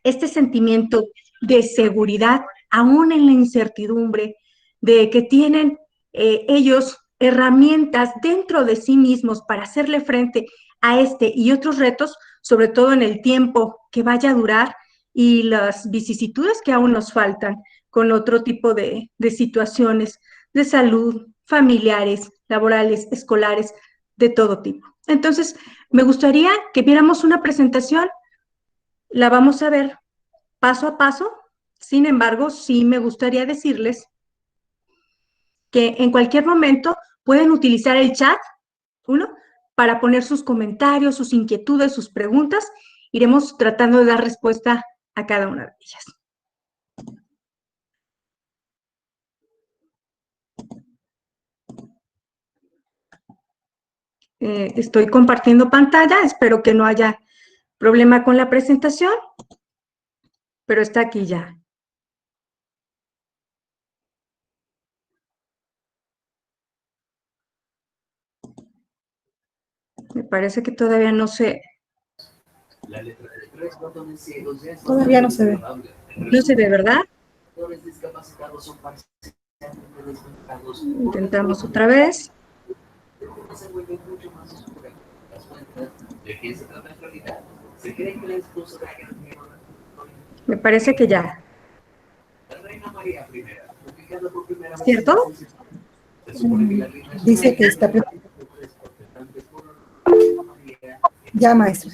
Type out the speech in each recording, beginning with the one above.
este sentimiento de seguridad, aún en la incertidumbre, de que tienen ellos herramientas dentro de sí mismos para hacerle frente a este y otros retos, sobre todo en el tiempo que vaya a durar y las vicisitudes que aún nos faltan con otro tipo de situaciones de salud, familiares, laborales, escolares, de todo tipo. Entonces, me gustaría que viéramos una presentación, la vamos a ver paso a paso. Sin embargo, sí me gustaría decirles que en cualquier momento pueden utilizar el chat, uno, para poner sus comentarios, sus inquietudes, sus preguntas. Iremos tratando de dar respuesta a cada una de ellas. Estoy compartiendo pantalla, espero que no haya problema con la presentación, pero está aquí ya. Me parece que todavía no se... Todavía no se ve. No se ve, ¿verdad? Intentamos otra vez. Me parece que ya. ¿Cierto? Dice que está preparado. Ya, maestro.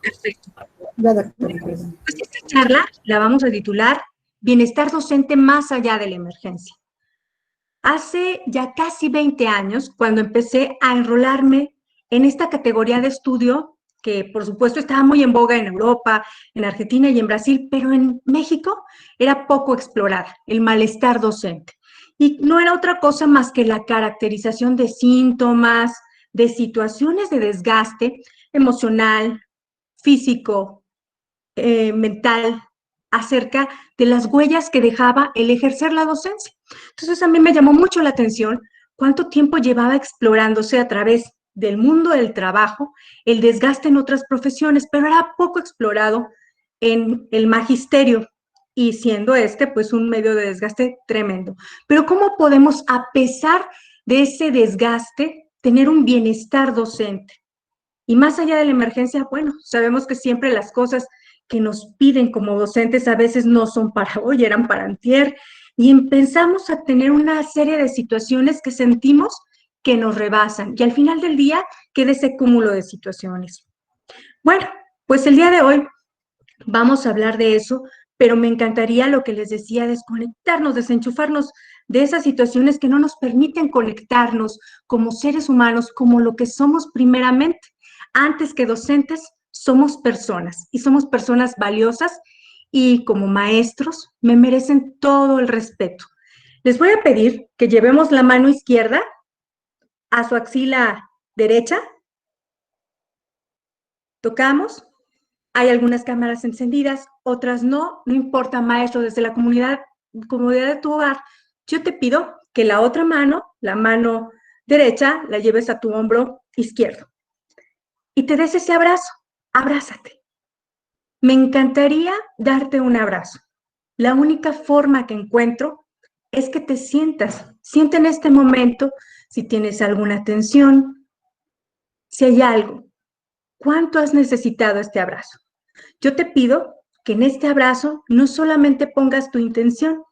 Perfecto. Ya, doctora. Pues esta charla la vamos a titular Bienestar docente más allá de la emergencia. Hace ya casi 20 años, cuando empecé a enrolarme en esta categoría de estudio, que por supuesto estaba muy en boga en Europa, en Argentina y en Brasil, pero en México era poco explorada, el malestar docente. Y no era otra cosa más que la caracterización de síntomas, de situaciones de desgaste emocional, físico, mental, acerca de las huellas que dejaba el ejercer la docencia. Entonces a mí me llamó mucho la atención cuánto tiempo llevaba explorándose a través del mundo del trabajo el desgaste en otras profesiones, pero era poco explorado en el magisterio y siendo este pues un medio de desgaste tremendo. Pero ¿cómo podemos, a pesar de ese desgaste, tener un bienestar docente? Y más allá de la emergencia, bueno, sabemos que siempre las cosas que nos piden como docentes a veces no son para hoy, eran para antier, y empezamos a tener una serie de situaciones que sentimos que nos rebasan, y al final del día queda ese cúmulo de situaciones. Bueno, pues el día de hoy vamos a hablar de eso, pero me encantaría lo que les decía, desconectarnos, desenchufarnos de esas situaciones que no nos permiten conectarnos como seres humanos, como lo que somos primeramente. Antes que docentes, somos personas y somos personas valiosas y como maestros me merecen todo el respeto. Les voy a pedir que llevemos la mano izquierda a su axila derecha, tocamos. Hay algunas cámaras encendidas, otras no, no importa, maestro, desde la comodidad de tu hogar, yo te pido que la otra mano, la mano derecha, la lleves a tu hombro izquierdo y te des ese abrazo, abrázate. Me encantaría darte un abrazo. La única forma que encuentro es que te siente en este momento si tienes alguna tensión, si hay algo. ¿Cuánto has necesitado este abrazo? Yo te pido que en este abrazo no solamente pongas tu intención,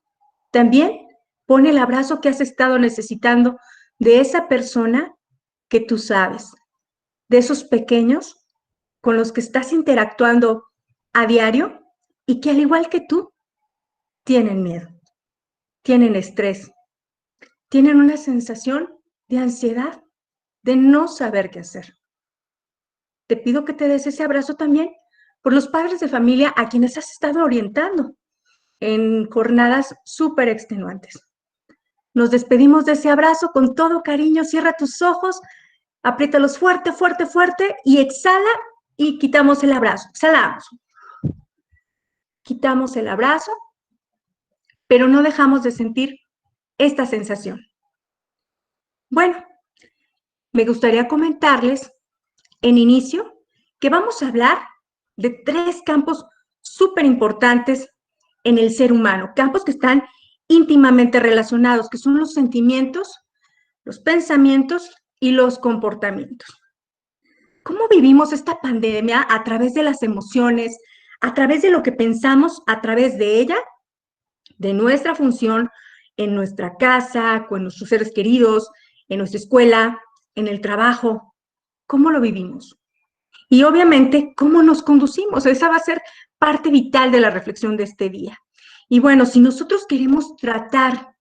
también pon el abrazo que has estado necesitando de esa persona que tú sabes, de esos pequeños con los que estás interactuando a diario y que al igual que tú, tienen miedo, tienen estrés, tienen una sensación de ansiedad, de no saber qué hacer. Te pido que te des ese abrazo también por los padres de familia a quienes has estado orientando en jornadas súper extenuantes. Nos despedimos de ese abrazo con todo cariño, cierra tus ojos, apriétalos fuerte, fuerte, fuerte y exhala y quitamos el abrazo. Exhalamos. Quitamos el abrazo, pero no dejamos de sentir esta sensación. Bueno, me gustaría comentarles en inicio que vamos a hablar de 3 campos súper importantes en el ser humano, campos que están íntimamente relacionados, que son los sentimientos, los pensamientos y los comportamientos. ¿Cómo vivimos esta pandemia a través de las emociones, a través de lo que pensamos, a través de ella, de nuestra función en nuestra casa, con nuestros seres queridos, en nuestra escuela, en el trabajo? ¿Cómo lo vivimos? Y obviamente, ¿cómo nos conducimos? Esa va a ser parte vital de la reflexión de este día. Y bueno, si nosotros queremos tratar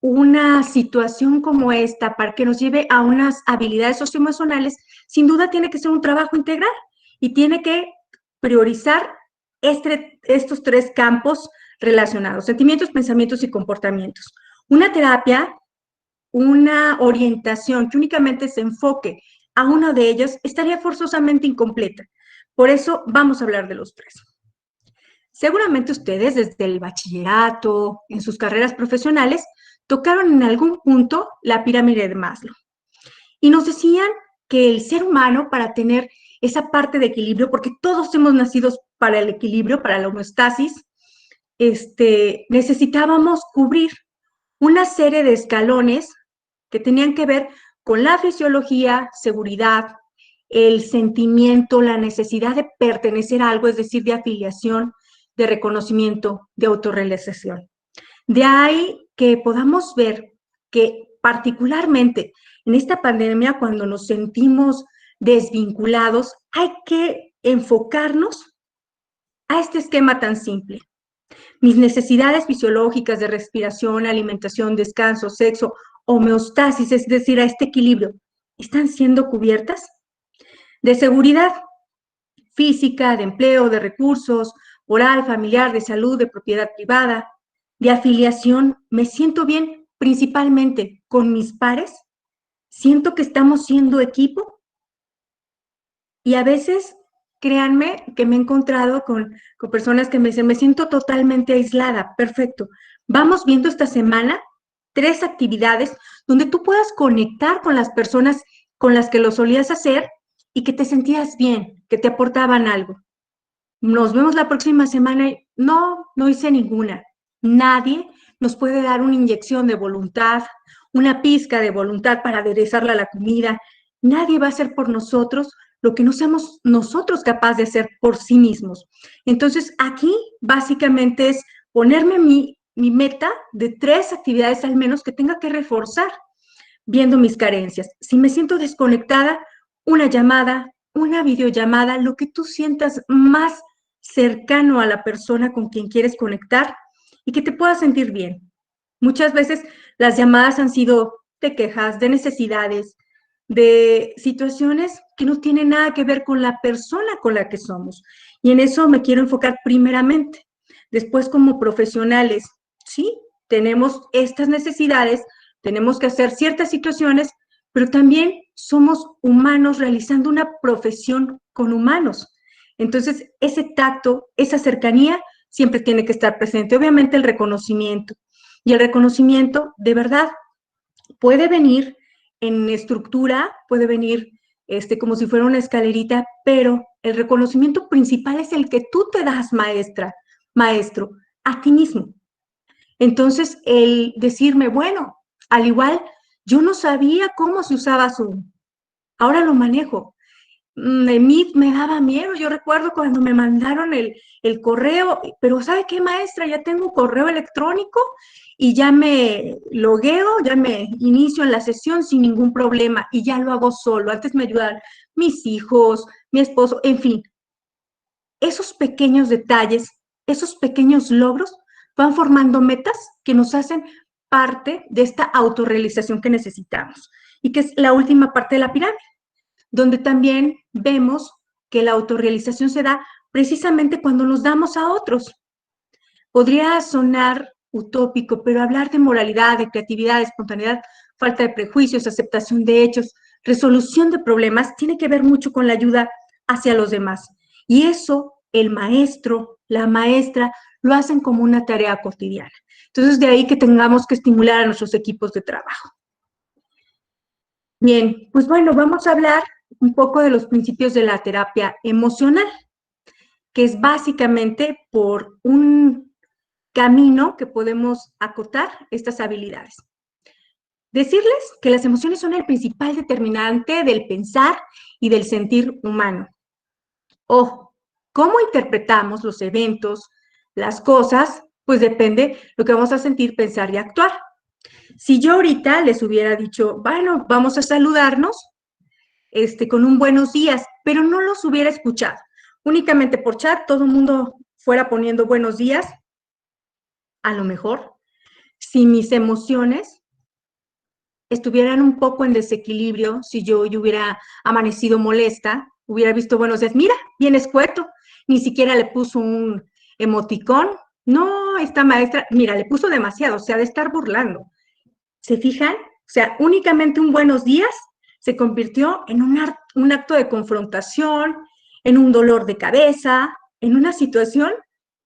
una situación como esta para que nos lleve a unas habilidades socioemocionales, sin duda tiene que ser un trabajo integral y tiene que priorizar estos tres campos relacionados: sentimientos, pensamientos y comportamientos. Una terapia, una orientación que únicamente se enfoque a uno de ellos estaría forzosamente incompleta. Por eso vamos a hablar de los tres. Seguramente ustedes desde el bachillerato, en sus carreras profesionales, tocaron en algún punto la pirámide de Maslow. Y nos decían que el ser humano, para tener esa parte de equilibrio, porque todos hemos nacido para el equilibrio, para la homeostasis, necesitábamos cubrir una serie de escalones que tenían que ver con la fisiología, seguridad, el sentimiento, la necesidad de pertenecer a algo, es decir, de afiliación, de reconocimiento, de autorrealización. De ahí que podamos ver que particularmente en esta pandemia, cuando nos sentimos desvinculados, hay que enfocarnos a este esquema tan simple. Mis necesidades fisiológicas de respiración, alimentación, descanso, sexo, homeostasis, es decir, a este equilibrio, ¿están siendo cubiertas? De seguridad física, de empleo, de recursos, oral, familiar, de salud, de propiedad privada, de afiliación, ¿me siento bien principalmente con mis pares? ¿Siento que estamos siendo equipo? Y a veces, créanme, que me he encontrado con personas que me dicen, me siento totalmente aislada. Perfecto. Vamos viendo esta semana 3 actividades donde tú puedas conectar con las personas con las que lo solías hacer y que te sentías bien, que te aportaban algo. Nos vemos la próxima semana y no hice ninguna. Nadie nos puede dar una inyección de voluntad, una pizca de voluntad para aderezarla a la comida. Nadie va a hacer por nosotros lo que no seamos nosotros capaces de hacer por sí mismos. Entonces, aquí básicamente es ponerme mi meta de 3 actividades al menos que tenga que reforzar viendo mis carencias. Si me siento desconectada, una llamada, una videollamada, lo que tú sientas más cercano a la persona con quien quieres conectar y que te pueda sentir bien. Muchas veces las llamadas han sido de quejas, de necesidades, de situaciones que no tienen nada que ver con la persona con la que somos. Y en eso me quiero enfocar primeramente. Después, como profesionales, sí, tenemos estas necesidades, tenemos que hacer ciertas situaciones, pero también somos humanos realizando una profesión con humanos. Entonces, ese tacto, esa cercanía, siempre tiene que estar presente. Obviamente el reconocimiento. Y el reconocimiento, de verdad, puede venir en estructura, puede venir como si fuera una escalerita, pero el reconocimiento principal es el que tú te das, maestra, maestro, a ti mismo. Entonces, el decirme, bueno, al igual, yo no sabía cómo se usaba Zoom, ahora lo manejo. Meet me daba miedo, yo recuerdo cuando me mandaron el correo, pero ¿sabe qué, maestra? Ya tengo un correo electrónico y ya me logueo, ya me inicio en la sesión sin ningún problema y ya lo hago solo. Antes me ayudaban mis hijos, mi esposo, en fin. Esos pequeños detalles, esos pequeños logros van formando metas que nos hacen parte de esta autorrealización que necesitamos y que es la última parte de la pirámide, donde también vemos que la autorrealización se da precisamente cuando nos damos a otros. Podría sonar utópico, pero hablar de moralidad, de creatividad, de espontaneidad, falta de prejuicios, aceptación de hechos, resolución de problemas, tiene que ver mucho con la ayuda hacia los demás. Y eso el maestro, la maestra, lo hacen como una tarea cotidiana. Entonces, de ahí que tengamos que estimular a nuestros equipos de trabajo. Bien, pues bueno, vamos a hablar un poco de los principios de la terapia emocional. que es básicamente por un camino que podemos acotar estas habilidades. Decirles que las emociones son el principal determinante del pensar y del sentir humano. Ojo, cómo interpretamos los eventos, las cosas, pues depende lo que vamos a sentir, pensar y actuar. Si yo ahorita les hubiera dicho, bueno, vamos a saludarnos, con un buenos días, pero no los hubiera escuchado, únicamente por chat, todo el mundo fuera poniendo buenos días, a lo mejor, si mis emociones estuvieran un poco en desequilibrio, si yo hubiera amanecido molesta, hubiera visto buenos días, mira, bien escueto, ni siquiera le puso un emoticón, no, esta maestra, mira, le puso demasiado, o sea, de estar burlando. ¿Se fijan? O sea, únicamente un buenos días se convirtió en un acto de confrontación, en un dolor de cabeza, en una situación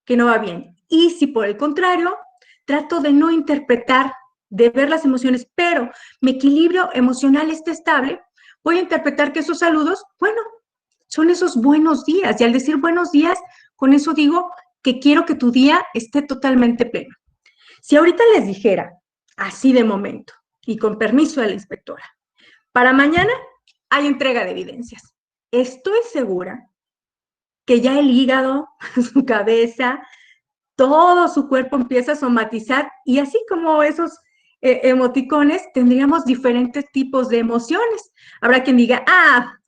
que no va bien. Y si por el contrario, trato de no interpretar, de ver las emociones, pero mi equilibrio emocional está estable, voy a interpretar que esos saludos, bueno, son esos buenos días. Y al decir buenos días, con eso digo que quiero que tu día esté totalmente pleno. Si ahorita les dijera, así de momento, y con permiso de la inspectora, para mañana hay entrega de evidencias. Estoy segura que ya el hígado, su cabeza, todo su cuerpo empieza a somatizar y así como esos emoticones, tendríamos diferentes tipos de emociones. Habrá quien diga,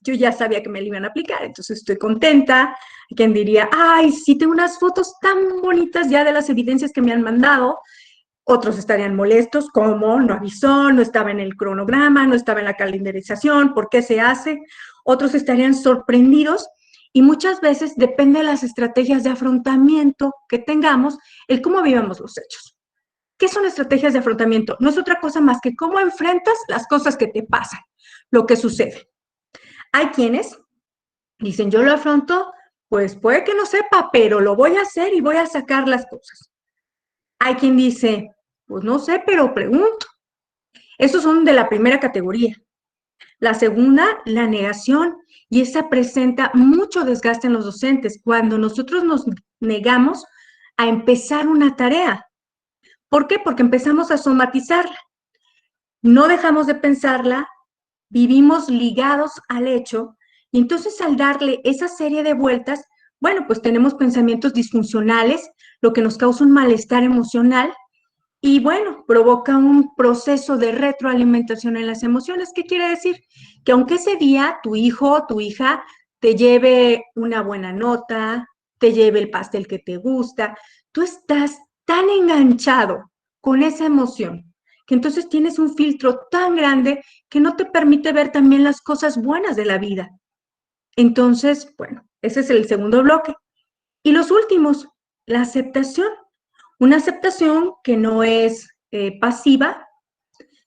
yo ya sabía que me lo iban a aplicar, entonces estoy contenta. Hay quien diría, ay, sí, tengo unas fotos tan bonitas ya de las evidencias que me han mandado. Otros estarían molestos, ¿cómo? No avisó, no estaba en el cronograma, no estaba en la calendarización, ¿por qué se hace? Otros estarían sorprendidos y muchas veces depende de las estrategias de afrontamiento que tengamos, el cómo vivamos los hechos. ¿Qué son estrategias de afrontamiento? No es otra cosa más que cómo enfrentas las cosas que te pasan, lo que sucede. Hay quienes dicen, yo lo afronto, pues puede que no sepa, pero lo voy a hacer y voy a sacar las cosas. Hay quien dice, pues no sé, pero pregunto. Esos son de la primera categoría. La segunda, la negación, y esa presenta mucho desgaste en los docentes cuando nosotros nos negamos a empezar una tarea. ¿Por qué? Porque empezamos a somatizarla. No dejamos de pensarla, vivimos ligados al hecho, y entonces al darle esa serie de vueltas, bueno, pues tenemos pensamientos disfuncionales, lo que nos causa un malestar emocional, y bueno, provoca un proceso de retroalimentación en las emociones. ¿Qué quiere decir? Que aunque ese día tu hijo o tu hija te lleve una buena nota, te lleve el pastel que te gusta, tú estás tan enganchado con esa emoción que entonces tienes un filtro tan grande que no te permite ver también las cosas buenas de la vida. Entonces, bueno, ese es el segundo bloque. Y los últimos, la aceptación. Una aceptación que no es pasiva,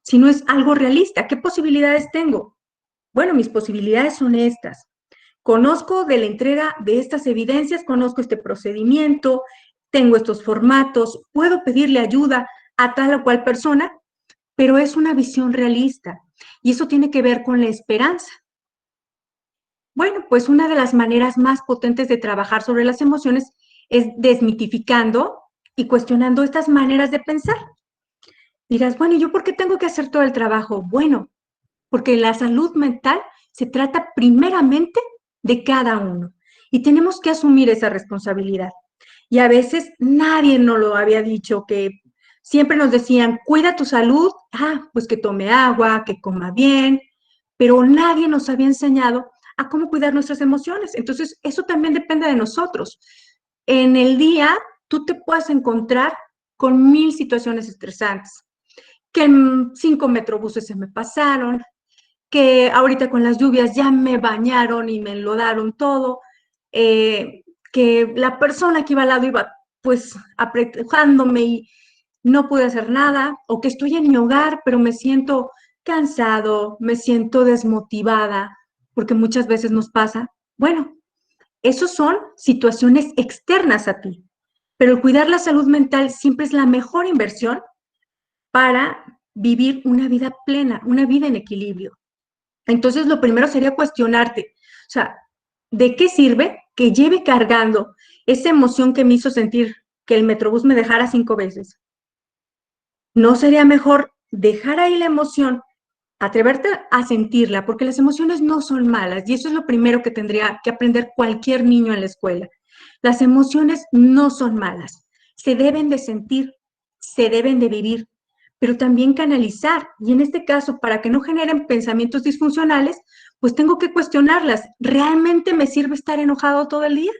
sino es algo realista. ¿Qué posibilidades tengo? Bueno, mis posibilidades son estas. Conozco de la entrega de estas evidencias, conozco este procedimiento, tengo estos formatos, puedo pedirle ayuda a tal o cual persona, pero es una visión realista y eso tiene que ver con la esperanza. Bueno, pues una de las maneras más potentes de trabajar sobre las emociones es desmitificando y cuestionando estas maneras de pensar. Dirás, bueno, ¿y yo por qué tengo que hacer todo el trabajo? Bueno, porque la salud mental se trata primeramente de cada uno y tenemos que asumir esa responsabilidad. Y a veces nadie nos lo había dicho, que siempre nos decían, cuida tu salud, pues que tome agua, que coma bien, pero nadie nos había enseñado a cómo cuidar nuestras emociones. Entonces, eso también depende de nosotros. En el día, tú te puedes encontrar con 1000 situaciones estresantes, que en 5 metrobuses se me pasaron, que ahorita con las lluvias ya me bañaron y me enlodaron todo, que la persona que iba al lado iba pues apretujándome y no pude hacer nada, o que estoy en mi hogar, pero me siento cansado, me siento desmotivada, porque muchas veces nos pasa. Bueno, esos son situaciones externas a ti, pero el cuidar la salud mental siempre es la mejor inversión para vivir una vida plena, una vida en equilibrio. Entonces, lo primero sería cuestionarte, o sea, ¿de qué sirve que lleve cargando esa emoción que me hizo sentir que el Metrobús me dejara 5 veces. ¿No sería mejor dejar ahí la emoción, atreverte a sentirla? Porque las emociones no son malas y eso es lo primero que tendría que aprender cualquier niño en la escuela. Las emociones no son malas, se deben de sentir, se deben de vivir, pero también canalizar. Y en este caso, para que no generen pensamientos disfuncionales, pues tengo que cuestionarlas. ¿Realmente me sirve estar enojado todo el día?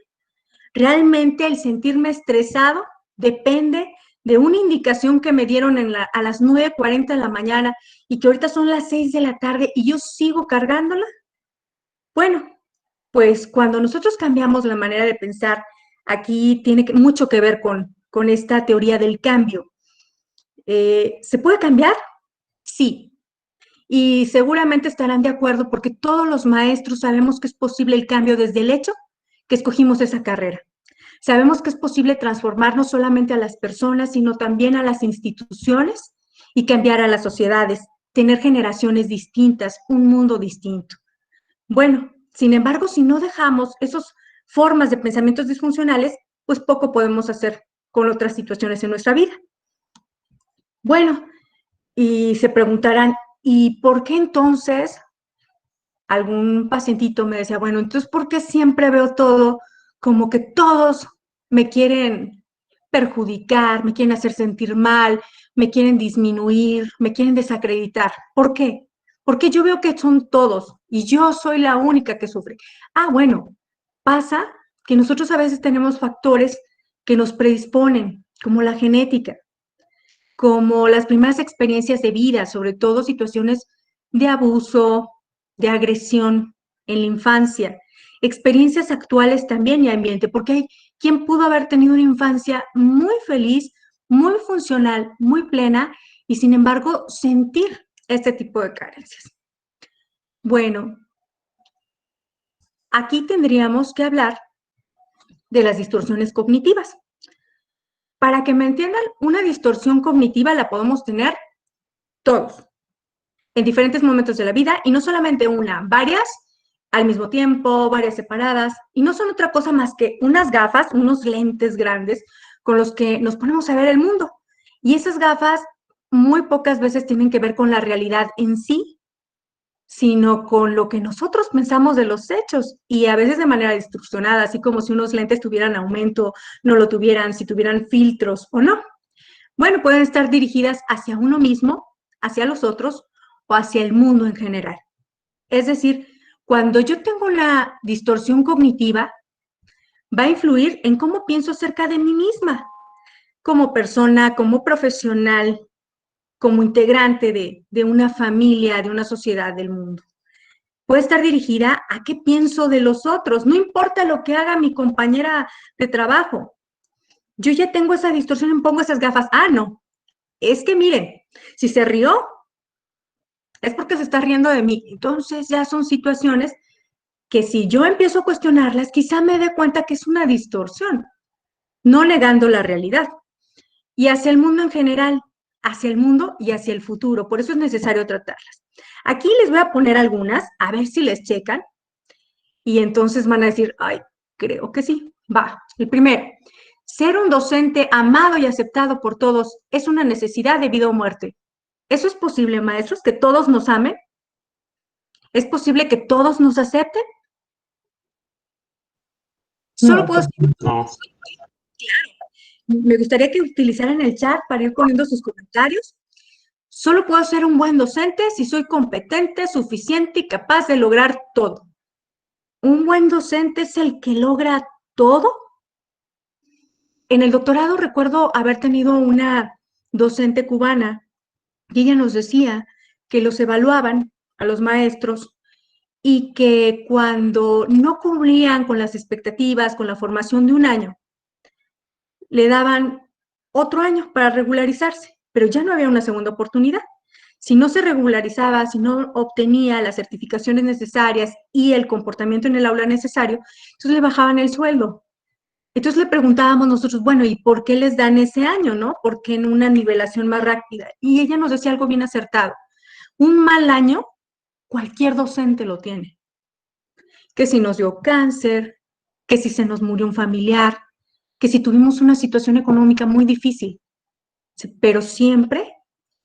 ¿Realmente el sentirme estresado depende de una indicación que me dieron a las 9:40 de la mañana y que ahorita son las 6 de la tarde y yo sigo cargándola? Bueno, pues cuando nosotros cambiamos la manera de pensar, aquí tiene mucho que ver con esta teoría del cambio. ¿Se puede cambiar? Sí. Y seguramente estarán de acuerdo porque todos los maestros sabemos que es posible el cambio desde el hecho que escogimos esa carrera. Sabemos que es posible transformar no solamente a las personas, sino también a las instituciones y cambiar a las sociedades, tener generaciones distintas, un mundo distinto. Bueno, sin embargo, si no dejamos esas formas de pensamientos disfuncionales, pues poco podemos hacer con otras situaciones en nuestra vida. Bueno, y se preguntarán, ¿y por qué entonces algún pacientito me decía, bueno, entonces, ¿por qué siempre veo todo como que todos me quieren perjudicar, me quieren hacer sentir mal, me quieren disminuir, me quieren desacreditar? ¿Por qué? Porque yo veo que son todos y yo soy la única que sufre. Ah, bueno, pasa que nosotros a veces tenemos factores que nos predisponen, como la genética, como las primeras experiencias de vida, sobre todo situaciones de abuso, de agresión en la infancia, experiencias actuales también y ambiente, porque hay quien pudo haber tenido una infancia muy feliz, muy funcional, muy plena y sin embargo sentir este tipo de carencias. Bueno, aquí tendríamos que hablar de las distorsiones cognitivas. Para que me entiendan, una distorsión cognitiva la podemos tener todos, en diferentes momentos de la vida y no solamente una, varias al mismo tiempo, varias separadas y no son otra cosa más que unas gafas, unos lentes grandes con los que nos ponemos a ver el mundo. Y esas gafas muy pocas veces tienen que ver con la realidad en sí, sino con lo que nosotros pensamos de los hechos y a veces de manera distorsionada, así como si unos lentes tuvieran aumento, no lo tuvieran, si tuvieran filtros o no. Bueno, pueden estar dirigidas hacia uno mismo, hacia los otros o hacia el mundo en general. Es decir, cuando yo tengo una distorsión cognitiva, va a influir en cómo pienso acerca de mí misma, como persona, como profesional, como integrante de una familia, de una sociedad, del mundo. Puede estar dirigida a qué pienso de los otros, no importa lo que haga mi compañera de trabajo. Yo ya tengo esa distorsión y me pongo esas gafas. Ah, no, es que miren, si se rió, es porque se está riendo de mí. Entonces ya son situaciones que si yo empiezo a cuestionarlas, quizá me dé cuenta que es una distorsión, no negando la realidad. Y hacia el mundo en general, hacia el mundo y hacia el futuro. Por eso es necesario tratarlas. Aquí les voy a poner algunas, a ver si les checan, y entonces van a decir, ay, creo que sí. Va, el primero, ser un docente amado y aceptado por todos es una necesidad de vida o muerte. ¿Eso es posible, maestros, que todos nos amen? ¿Es posible que todos nos acepten? Solo No, puedo decir, No, me gustaría que utilizaran el chat para ir poniendo sus comentarios. Solo puedo ser un buen docente si soy competente, suficiente y capaz de lograr todo. ¿Un buen docente es el que logra todo? En el doctorado recuerdo haber tenido una docente cubana y ella nos decía que los evaluaban a los maestros y que cuando no cumplían con las expectativas, con la formación de un año, le daban otro año para regularizarse, pero ya no había una segunda oportunidad. Si no se regularizaba, si no obtenía las certificaciones necesarias y el comportamiento en el aula necesario, entonces le bajaban el sueldo. Entonces le preguntábamos nosotros, bueno, ¿y por qué les dan ese año, no? ¿Por qué en una nivelación más rápida? Y ella nos decía algo bien acertado. Un mal año, cualquier docente lo tiene. Que si nos dio cáncer, que si se nos murió un familiar, que si tuvimos una situación económica muy difícil, pero siempre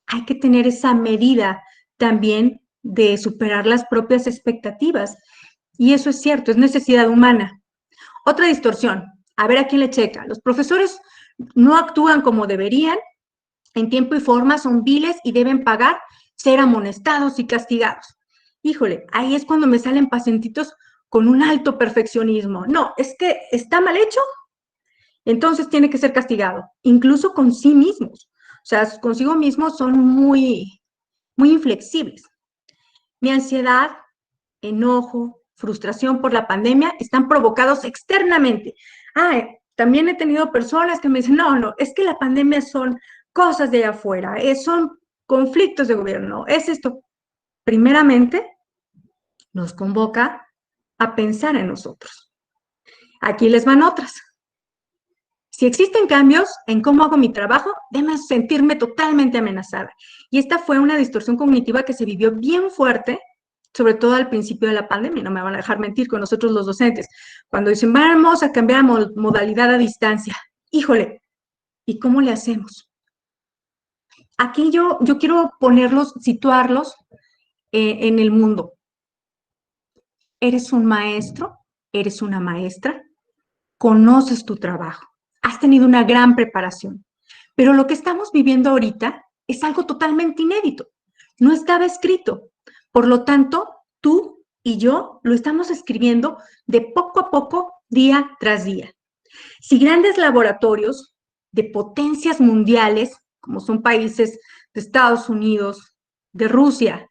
hay que tener esa medida también de superar las propias expectativas. Y eso es cierto, es necesidad humana. Otra distorsión, a ver a quién le checa. Los profesores no actúan como deberían, en tiempo y forma son viles y deben pagar ser amonestados y castigados. Híjole, ahí es cuando me salen pacientitos con un alto perfeccionismo. No, es que está mal hecho, entonces tiene que ser castigado, incluso con sí mismos. O sea, consigo mismos son muy inflexibles. Mi ansiedad, enojo, frustración por la pandemia están provocados externamente. También he tenido personas que me dicen, no, es que la pandemia son cosas de allá afuera, son conflictos de gobierno, es esto. Primeramente, nos convoca a pensar en nosotros. Aquí les van otras. Si existen cambios en cómo hago mi trabajo, debo sentirme totalmente amenazada. Y esta fue una distorsión cognitiva que se vivió bien fuerte, sobre todo al principio de la pandemia, no me van a dejar mentir con nosotros los docentes, cuando dicen, vamos a cambiar modalidad a distancia. Híjole, ¿y cómo le hacemos? Aquí yo quiero ponerlos, situarlos en el mundo. Eres un maestro, eres una maestra, conoces tu trabajo, has tenido una gran preparación, pero lo que estamos viviendo ahorita es algo totalmente inédito, no estaba escrito. Por lo tanto, tú y yo lo estamos escribiendo de poco a poco, día tras día. Si grandes laboratorios de potencias mundiales, como son países de Estados Unidos, de Rusia,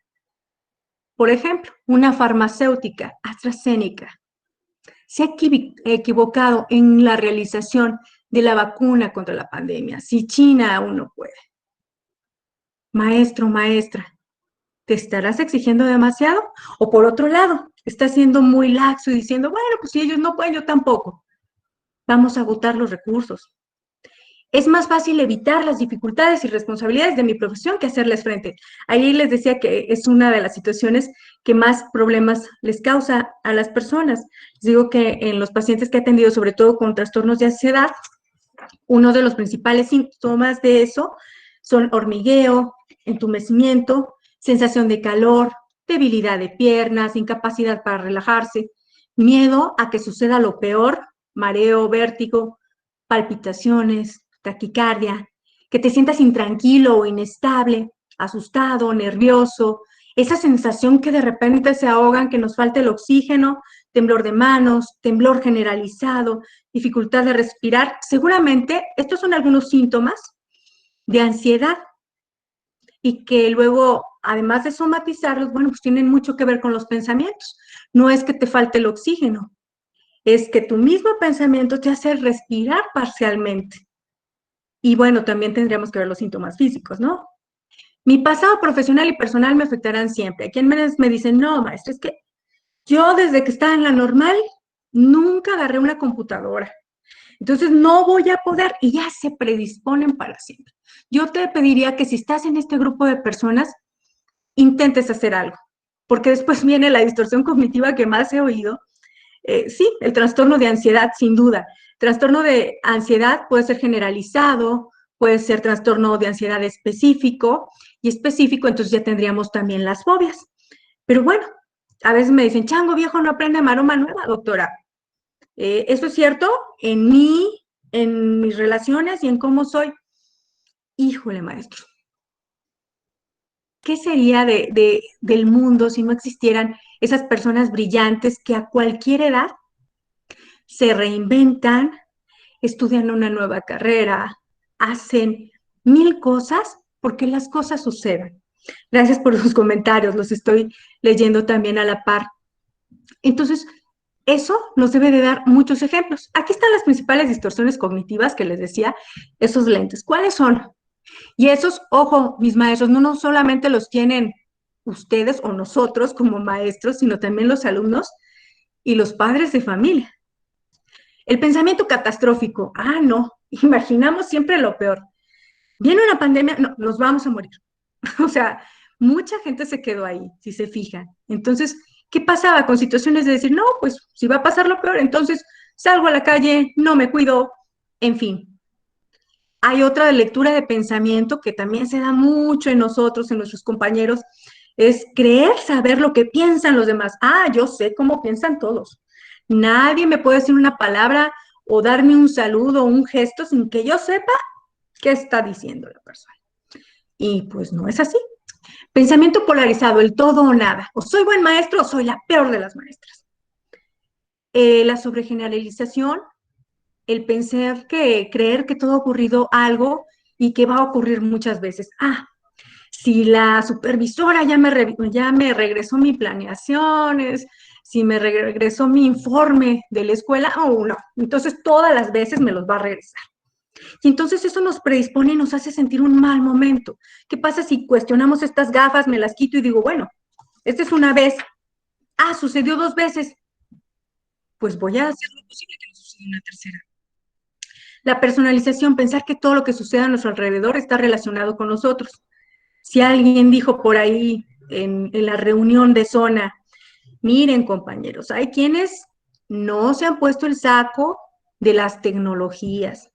por ejemplo, una farmacéutica, AstraZeneca, se ha equivocado en la realización de la vacuna contra la pandemia, si China aún no puede. Maestro, maestra, ¿te estarás exigiendo demasiado? O por otro lado, estás siendo muy laxo y diciendo, bueno, pues si ellos no pueden, yo tampoco. Vamos a agotar los recursos. Es más fácil evitar las dificultades y responsabilidades de mi profesión que hacerles frente. Ahí les decía que es una de las situaciones que más problemas les causa a las personas. Les digo que en los pacientes que he atendido, sobre todo con trastornos de ansiedad, uno de los principales síntomas de eso son hormigueo, entumecimiento, sensación de calor, debilidad de piernas, incapacidad para relajarse, miedo a que suceda lo peor, mareo, vértigo, palpitaciones, taquicardia, que te sientas intranquilo o inestable, asustado, nervioso, esa sensación que de repente se ahogan, que nos falta el oxígeno, temblor de manos, temblor generalizado, dificultad de respirar. Seguramente estos son algunos síntomas de ansiedad y que luego, además de somatizarlos, bueno, pues tienen mucho que ver con los pensamientos. No es que te falte el oxígeno, es que tu mismo pensamiento te hace respirar parcialmente. Y bueno, también tendríamos que ver los síntomas físicos, ¿no? Mi pasado profesional y personal me afectarán siempre. Hay quienes me dicen, no, maestra, es que yo desde que estaba en la normal nunca agarré una computadora. Entonces no voy a poder y ya se predisponen para siempre. Yo te pediría que si estás en este grupo de personas, intentes hacer algo, porque después viene la distorsión cognitiva que más he oído. Sí, el trastorno de ansiedad, sin duda. Trastorno de ansiedad puede ser generalizado, puede ser trastorno de ansiedad específico, y específico, entonces ya tendríamos también las fobias. Pero bueno, a veces me dicen, chango viejo no aprende maroma nueva, doctora. Eso es cierto en mí, en mis relaciones y en cómo soy. Híjole, maestro, ¿qué sería del mundo si no existieran esas personas brillantes que a cualquier edad se reinventan, estudian una nueva carrera, hacen mil cosas porque las cosas suceden? Gracias por sus comentarios, los estoy leyendo también a la par. Entonces, eso nos debe de dar muchos ejemplos. Aquí están las principales distorsiones cognitivas que les decía, esos lentes. ¿Cuáles son? Y esos, ojo, mis maestros, no solamente los tienen ustedes o nosotros como maestros, sino también los alumnos y los padres de familia. El pensamiento catastrófico. No, imaginamos siempre lo peor. Viene una pandemia, no, nos vamos a morir. O sea, mucha gente se quedó ahí, si se fijan. Entonces, ¿qué pasaba con situaciones de decir, no, pues si va a pasar lo peor, entonces salgo a la calle, no me cuido, En fin, hay otra lectura de pensamiento que también se da mucho en nosotros, en nuestros compañeros, es creer saber lo que piensan los demás. Ah, yo sé cómo piensan todos. Nadie me puede decir una palabra o darme un saludo o un gesto sin que yo sepa qué está diciendo la persona. Y pues no es así. Pensamiento polarizado, el todo o nada. O soy buen maestro o soy la peor de las maestras. La sobregeneralización, el pensar que, creer que todo ha ocurrido algo y que va a ocurrir muchas veces. Ah, si la supervisora ya me regresó mis planeaciones, si me regresó mi informe de la escuela, oh no, entonces todas las veces me los va a regresar. Y entonces eso nos predispone y nos hace sentir un mal momento. ¿Qué pasa si cuestionamos estas gafas, me las quito y digo, bueno, esta es una vez, ah, sucedió 2 veces, pues voy a hacer lo posible que no suceda una tercera? La personalización, pensar que todo lo que sucede a nuestro alrededor está relacionado con nosotros. Si alguien dijo por ahí en la reunión de zona, miren compañeros, hay quienes no se han puesto el saco de las tecnologías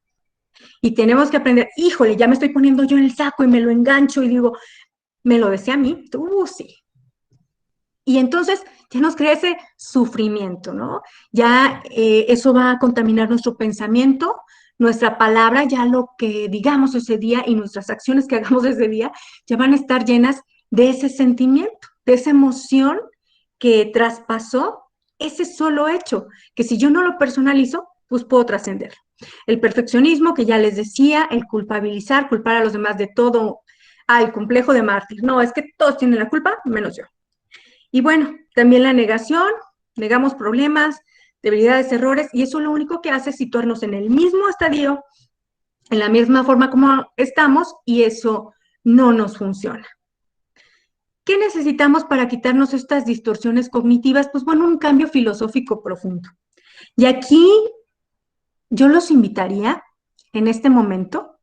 y tenemos que aprender, híjole, ya me estoy poniendo yo en el saco y me lo engancho y digo, ¿me lo decía a mí? Sí. Y entonces ya nos crea ese sufrimiento, ¿no? Ya eso va a contaminar nuestro pensamiento, nuestra palabra, ya lo que digamos ese día y nuestras acciones que hagamos ese día ya van a estar llenas de ese sentimiento, de esa emoción que traspasó ese solo hecho, que si yo no lo personalizo, pues puedo trascender. El perfeccionismo, que ya les decía, el culpabilizar, culpar a los demás de todo, el complejo de mártir. No, es que todos tienen la culpa, menos yo. Y bueno, también la negación, negamos problemas, debilidades, errores, y eso lo único que hace es situarnos en el mismo estadio, en la misma forma como estamos, y eso no nos funciona. ¿Qué necesitamos para quitarnos estas distorsiones cognitivas? Pues bueno, un cambio filosófico profundo. Y aquí yo los invitaría en este momento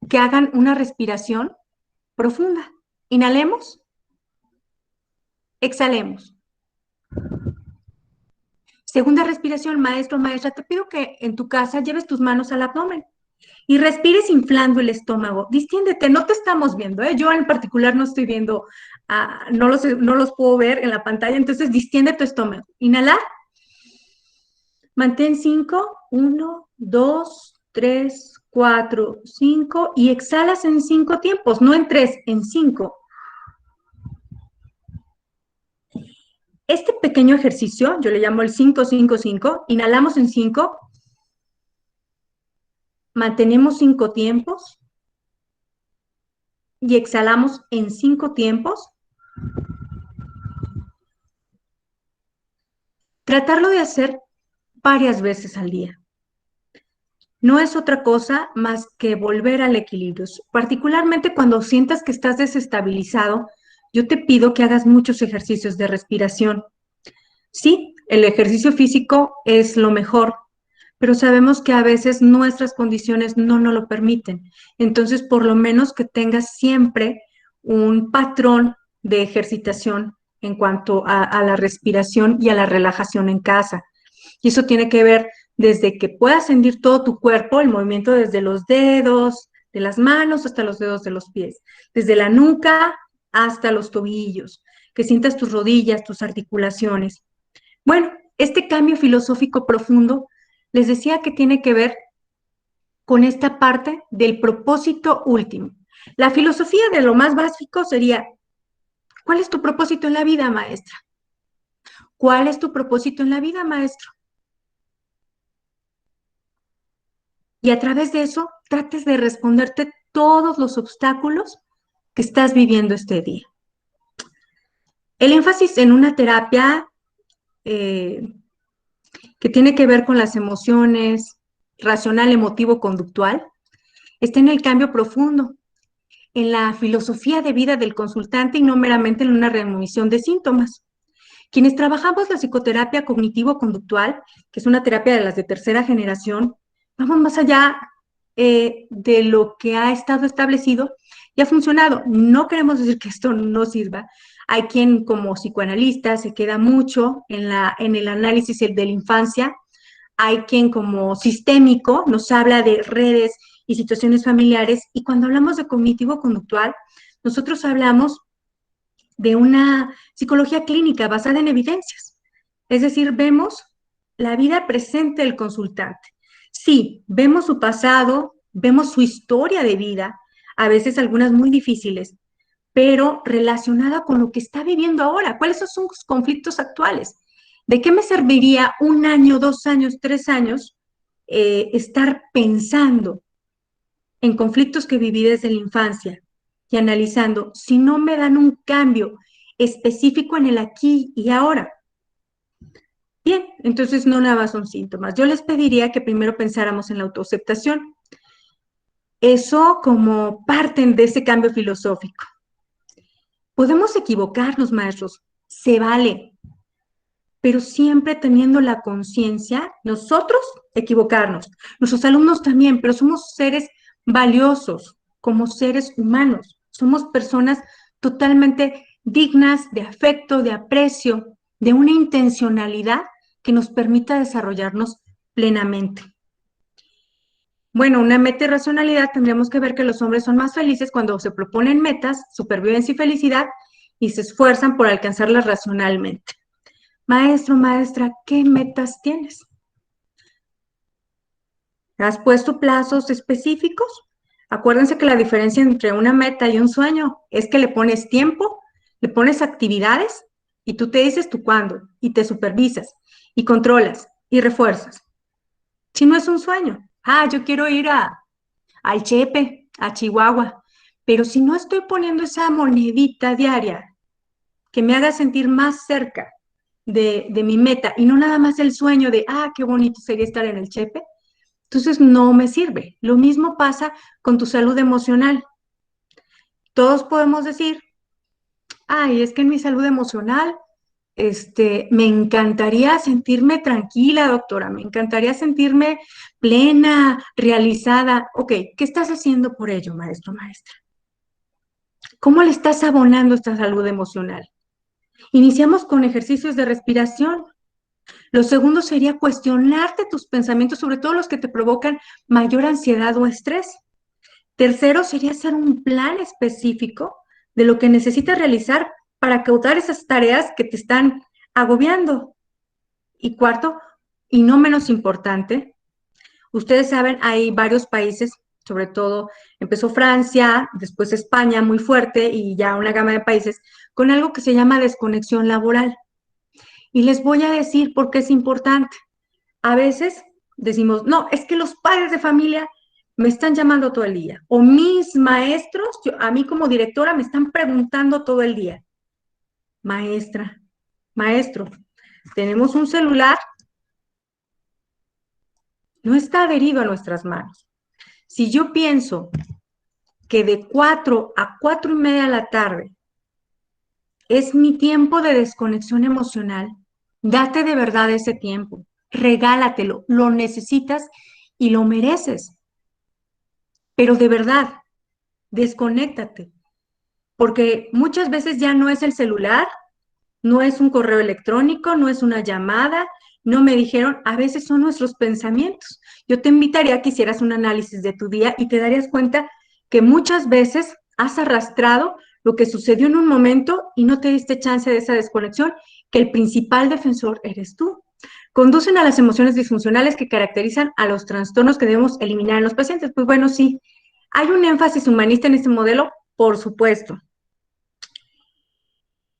que hagan una respiración profunda. Inhalemos, exhalemos. Segunda respiración, maestro, maestra, te pido que en tu casa lleves tus manos al abdomen y respires inflando el estómago. Distiéndete, no te estamos viendo, ¿eh? Yo en particular no estoy viendo, no los puedo ver en la pantalla, entonces distiende tu estómago. Inhalar, mantén 5, 1, 2, 3, 4, 5 y exhalas en 5 tiempos, no en 3, en 5. Este pequeño ejercicio, yo le llamo el 5-5-5, inhalamos en 5, mantenemos 5 tiempos y exhalamos en 5 tiempos. Tratarlo de hacer varias veces al día. No es otra cosa más que volver al equilibrio. Particularmente cuando sientas que estás desestabilizado, yo te pido que hagas muchos ejercicios de respiración. Sí, el ejercicio físico es lo mejor, pero sabemos que a veces nuestras condiciones no nos lo permiten. Entonces, por lo menos que tengas siempre un patrón de ejercitación en cuanto a la respiración y a la relajación en casa. Y eso tiene que ver desde que puedas sentir todo tu cuerpo, el movimiento desde los dedos, de las manos hasta los dedos de los pies, desde la nuca hasta los tobillos, que sientas tus rodillas, tus articulaciones. Bueno, este cambio filosófico profundo, les decía que tiene que ver con esta parte del propósito último. La filosofía de lo más básico sería, ¿cuál es tu propósito en la vida, maestra? ¿Cuál es tu propósito en la vida, maestro? Y a través de eso, trates de responderte todos los obstáculos que estás viviendo este día. El énfasis en una terapia que tiene que ver con las emociones, racional, emotivo, conductual, está en el cambio profundo, en la filosofía de vida del consultante y no meramente en una remisión de síntomas. Quienes trabajamos la psicoterapia cognitivo-conductual, que es una terapia de las de tercera generación, vamos más allá de lo que ha estado establecido y ha funcionado. No queremos decir que esto no sirva. Hay quien como psicoanalista se queda mucho en el análisis de la infancia, hay quien como sistémico nos habla de redes y situaciones familiares, y cuando hablamos de cognitivo-conductual, nosotros hablamos de una psicología clínica basada en evidencias. Es decir, vemos la vida presente del consultante. Sí, vemos su pasado, vemos su historia de vida, a veces algunas muy difíciles, pero relacionada con lo que está viviendo ahora. ¿Cuáles son sus conflictos actuales? ¿De qué me serviría 1 año, 2 años, 3 años estar pensando en conflictos que viví desde la infancia y analizando si no me dan un cambio específico en el aquí y ahora? Bien, entonces no nada más son síntomas. Yo les pediría que primero pensáramos en la autoaceptación. Eso como parte de ese cambio filosófico. Podemos equivocarnos, maestros, se vale, pero siempre teniendo la conciencia, nosotros equivocarnos, nuestros alumnos también, pero somos seres valiosos como seres humanos, somos personas totalmente dignas de afecto, de aprecio, de una intencionalidad que nos permita desarrollarnos plenamente. Bueno, una meta y racionalidad, tendríamos que ver que los hombres son más felices cuando se proponen metas, supervivencia y felicidad, y se esfuerzan por alcanzarlas racionalmente. Maestro, maestra, ¿qué metas tienes? ¿Has puesto plazos específicos? Acuérdense que la diferencia entre una meta y un sueño es que le pones tiempo, le pones actividades y tú te dices tú cuándo y te supervisas y controlas y refuerzas. Si no es un sueño, yo quiero ir al Chepe, a Chihuahua, pero si no estoy poniendo esa monedita diaria que me haga sentir más cerca de mi meta y no nada más el sueño de, qué bonito sería estar en el Chepe, entonces no me sirve. Lo mismo pasa con tu salud emocional. Todos podemos decir, es que en mi salud emocional, me encantaría sentirme tranquila, doctora, me encantaría sentirme plena, realizada. Ok, ¿qué estás haciendo por ello, maestro, maestra? ¿Cómo le estás abonando esta salud emocional? Iniciamos con ejercicios de respiración. Lo segundo sería cuestionarte tus pensamientos, sobre todo los que te provocan mayor ansiedad o estrés. Tercero sería hacer un plan específico de lo que necesitas realizar para causar esas tareas que te están agobiando. Y cuarto, y no menos importante, ustedes saben, hay varios países, sobre todo empezó Francia, después España muy fuerte y ya una gama de países, con algo que se llama desconexión laboral. Y les voy a decir por qué es importante. A veces decimos, no, es que los padres de familia me están llamando todo el día, o mis maestros, a mí como directora me están preguntando todo el día. Maestra, maestro, tenemos un celular, no está adherido a nuestras manos. Si yo pienso que de 4 a 4:30 de la tarde es mi tiempo de desconexión emocional, date de verdad ese tiempo, regálatelo, lo necesitas y lo mereces. Pero de verdad, desconéctate, porque muchas veces ya no es el celular, no es un correo electrónico, no es una llamada, no me dijeron, a veces son nuestros pensamientos. Yo te invitaría a que hicieras un análisis de tu día y te darías cuenta que muchas veces has arrastrado lo que sucedió en un momento y no te diste chance de esa desconexión, que el principal defensor eres tú. Conducen a las emociones disfuncionales que caracterizan a los trastornos que debemos eliminar en los pacientes. Pues bueno, sí, hay un énfasis humanista en este modelo, por supuesto.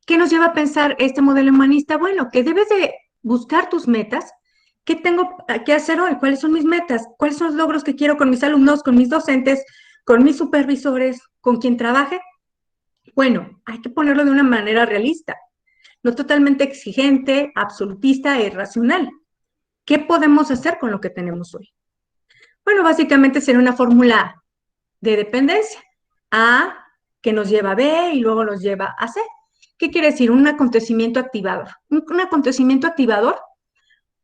¿Qué nos lleva a pensar este modelo humanista? Bueno, que debes de buscar tus metas. ¿Qué tengo que hacer hoy? ¿Cuáles son mis metas? ¿Cuáles son los logros que quiero con mis alumnos, con mis docentes, con mis supervisores, con quien trabaje? Bueno, hay que ponerlo de una manera realista, no totalmente exigente, absolutista e irracional. ¿Qué podemos hacer con lo que tenemos hoy? Bueno, básicamente sería una fórmula de dependencia. A que nos lleva a B y luego nos lleva a C. ¿Qué quiere decir? Un acontecimiento activador. Un acontecimiento activador.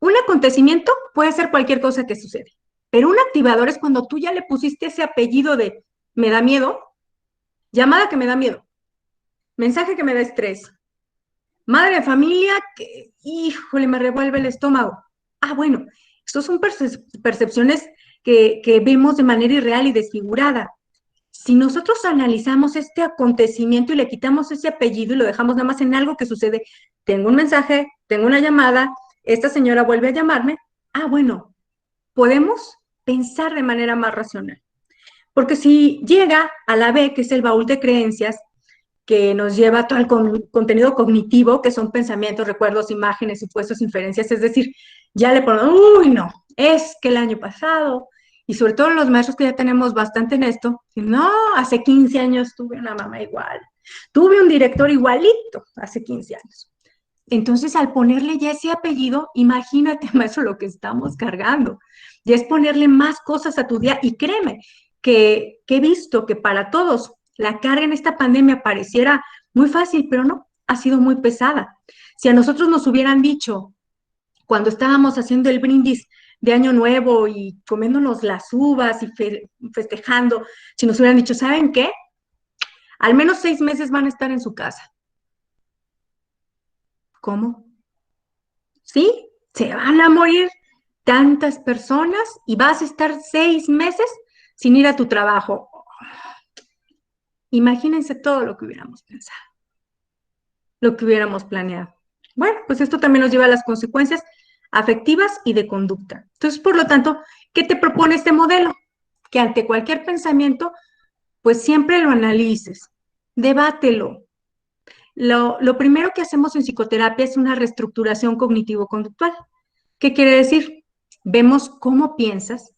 Un acontecimiento puede ser cualquier cosa que sucede, pero un activador es cuando tú ya le pusiste ese apellido de me da miedo, llamada que me da miedo, mensaje que me da estrés, madre de familia que, híjole, me revuelve el estómago. Bueno, Estos son percepciones que vemos de manera irreal y desfigurada. Si nosotros analizamos este acontecimiento y le quitamos ese apellido y lo dejamos nada más en algo que sucede, tengo un mensaje, tengo una llamada, esta señora vuelve a llamarme, bueno, podemos pensar de manera más racional. Porque si llega a la B, que es el baúl de creencias, que nos lleva a todo el contenido cognitivo, que son pensamientos, recuerdos, imágenes, supuestos, inferencias, es decir, ya le ponemos, uy, no, es que el año pasado, y sobre todo los maestros que ya tenemos bastante en esto, no, hace 15 años tuve una mamá igual, tuve un director igualito hace 15 años. Entonces, al ponerle ya ese apellido, imagínate, maestro, lo que estamos cargando. Ya es ponerle más cosas a tu día y créeme que he visto que para todos la carga en esta pandemia pareciera muy fácil, pero no, ha sido muy pesada. Si a nosotros nos hubieran dicho cuando estábamos haciendo el brindis de Año Nuevo y comiéndonos las uvas y festejando, si nos hubieran dicho, ¿saben qué? Al menos 6 meses van a estar en su casa. ¿Cómo? ¿Sí? Se van a morir tantas personas y vas a estar 6 meses sin ir a tu trabajo. Imagínense todo lo que hubiéramos pensado, lo que hubiéramos planeado. Bueno, pues esto también nos lleva a las consecuencias afectivas y de conducta. Entonces, por lo tanto, ¿qué te propone este modelo? Que ante cualquier pensamiento, pues siempre lo analices, debátelo. Lo primero que hacemos en psicoterapia es una reestructuración cognitivo-conductual. ¿Qué quiere decir? Vemos cómo piensas,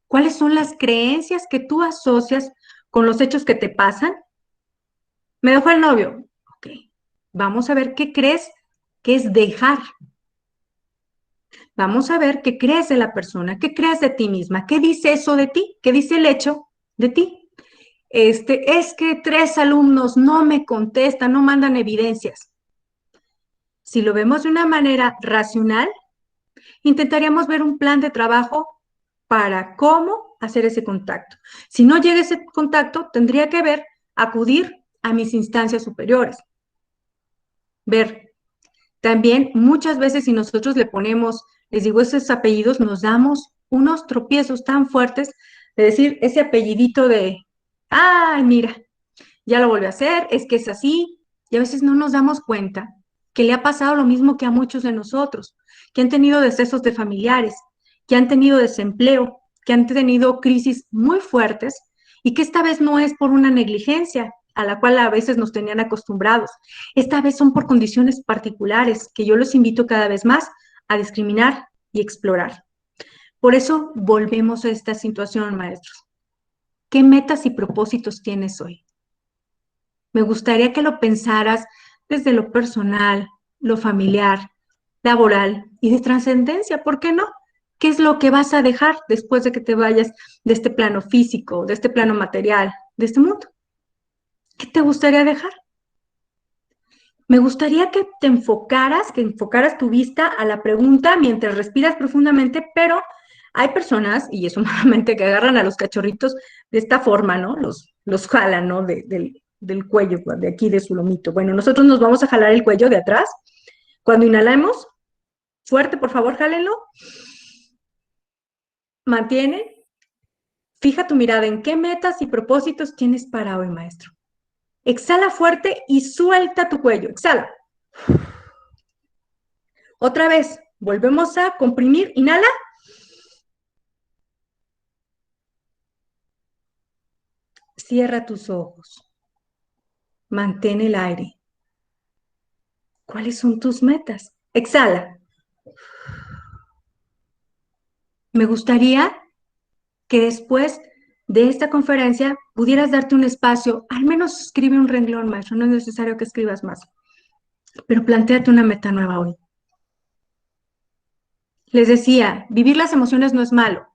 cuáles son las creencias que tú asocias con los hechos que te pasan. Me dejó el novio. Ok, vamos a ver qué crees que es dejar. Vamos a ver qué crees de la persona, qué crees de ti misma, qué dice eso de ti, qué dice el hecho de ti. Es que 3 alumnos no me contestan, no mandan evidencias. Si lo vemos de una manera racional, intentaríamos ver un plan de trabajo para cómo hacer ese contacto. Si no llega ese contacto, tendría que acudir a mis instancias superiores. Ver, también muchas veces si nosotros le ponemos, les digo, esos apellidos, nos damos unos tropiezos tan fuertes de decir ese apellidito de, ay, mira, ya lo volvió a hacer, es que es así, y a veces no nos damos cuenta que le ha pasado lo mismo que a muchos de nosotros, que han tenido decesos de familiares, que han tenido desempleo, que han tenido crisis muy fuertes y que esta vez no es por una negligencia a la cual a veces nos tenían acostumbrados. Esta vez son por condiciones particulares que yo los invito cada vez más a discriminar y explorar. Por eso volvemos a esta situación, maestros. ¿Qué metas y propósitos tienes hoy? Me gustaría que lo pensaras desde lo personal, lo familiar, laboral y de trascendencia, ¿por qué no? ¿Qué es lo que vas a dejar después de que te vayas de este plano físico, de este plano material, de este mundo? ¿Qué te gustaría dejar? Me gustaría que te enfocaras, que enfocaras tu vista a la pregunta mientras respiras profundamente, pero hay personas, y es humanamente, que agarran a los cachorritos de esta forma, ¿no? Los jalan, ¿no? Del cuello, de aquí, de su lomito. Bueno, nosotros nos vamos a jalar el cuello de atrás. Cuando inhalamos, fuerte, por favor, jálenlo. Mantiene. Fija tu mirada en qué metas y propósitos tienes para hoy, maestro. Exhala fuerte y suelta tu cuello. Exhala. Otra vez, volvemos a comprimir. Inhala. Cierra tus ojos. Mantén el aire. ¿Cuáles son tus metas? Exhala. Me gustaría que después de esta conferencia pudieras darte un espacio, al menos escribe un renglón, maestro, no es necesario que escribas más, pero plantéate una meta nueva hoy. Les decía, vivir las emociones no es malo.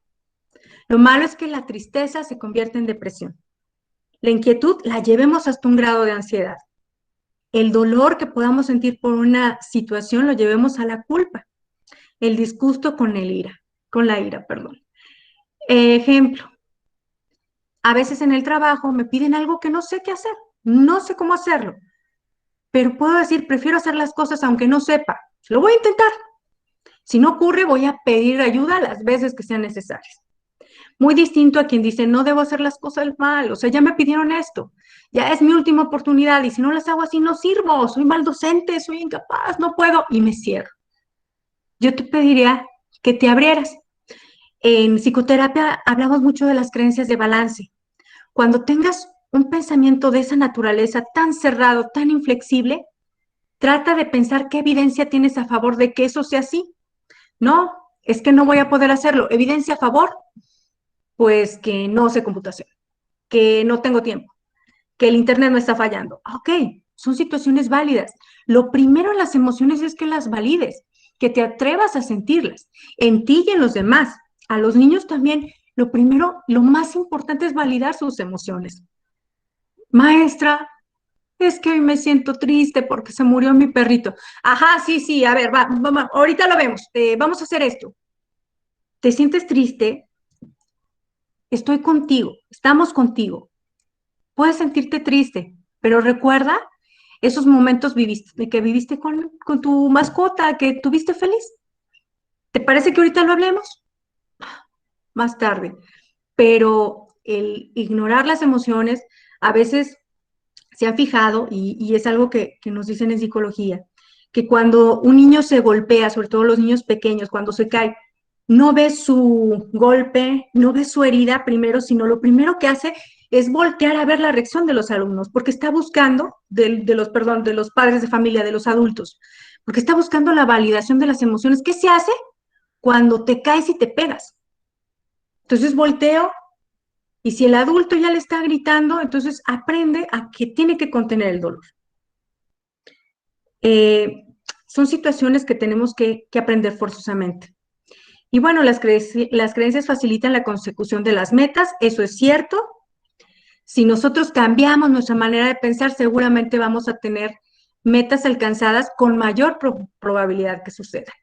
Lo malo es que la tristeza se convierte en depresión. La inquietud la llevemos hasta un grado de ansiedad. El dolor que podamos sentir por una situación lo llevemos a la culpa. El disgusto con la ira, perdón. Ejemplo, a veces en el trabajo me piden algo que no sé qué hacer, no sé cómo hacerlo, pero puedo decir, prefiero hacer las cosas aunque no sepa, lo voy a intentar. Si no ocurre, voy a pedir ayuda las veces que sean necesarias. Muy distinto a quien dice, no debo hacer las cosas mal, o sea, ya me pidieron esto, ya es mi última oportunidad y si no las hago así no sirvo, soy mal docente, soy incapaz, no puedo y me cierro. Yo te pediría que te abrieras. En psicoterapia hablamos mucho de las creencias de balance. Cuando tengas un pensamiento de esa naturaleza tan cerrado, tan inflexible, trata de pensar qué evidencia tienes a favor de que eso sea así. No, es que no voy a poder hacerlo. Evidencia a favor, pues que no sé computación, que no tengo tiempo, que el internet me está fallando. Ok, son situaciones válidas. Lo primero en las emociones es que las valides, que te atrevas a sentirlas, en ti y en los demás. A los niños también, lo primero, lo más importante es validar sus emociones. Maestra, es que hoy me siento triste porque se murió mi perrito. Ajá, sí, sí, a ver, ahorita lo vemos. Vamos a hacer esto. ¿Te sientes triste? Estoy contigo, estamos contigo. Puedes sentirte triste, pero recuerda esos momentos que viviste con tu mascota, que tuviste feliz. ¿Te parece que ahorita lo hablemos? Más tarde. Pero el ignorar las emociones, a veces se han fijado, y es algo que nos dicen en psicología, que cuando un niño se golpea, sobre todo los niños pequeños, cuando se cae, no ve su golpe, no ve su herida primero, sino lo primero que hace es voltear a ver la reacción de los alumnos, porque está buscando, de los padres de familia, de los adultos, porque está buscando la validación de las emociones. ¿Qué se hace cuando te caes y te pegas? Entonces volteo, y si el adulto ya le está gritando, entonces aprende a que tiene que contener el dolor. Eh, Son situaciones que tenemos que aprender forzosamente. Y bueno, las creencias facilitan la consecución de las metas, eso es cierto. Si nosotros cambiamos nuestra manera de pensar, seguramente vamos a tener metas alcanzadas con mayor probabilidad que suceda.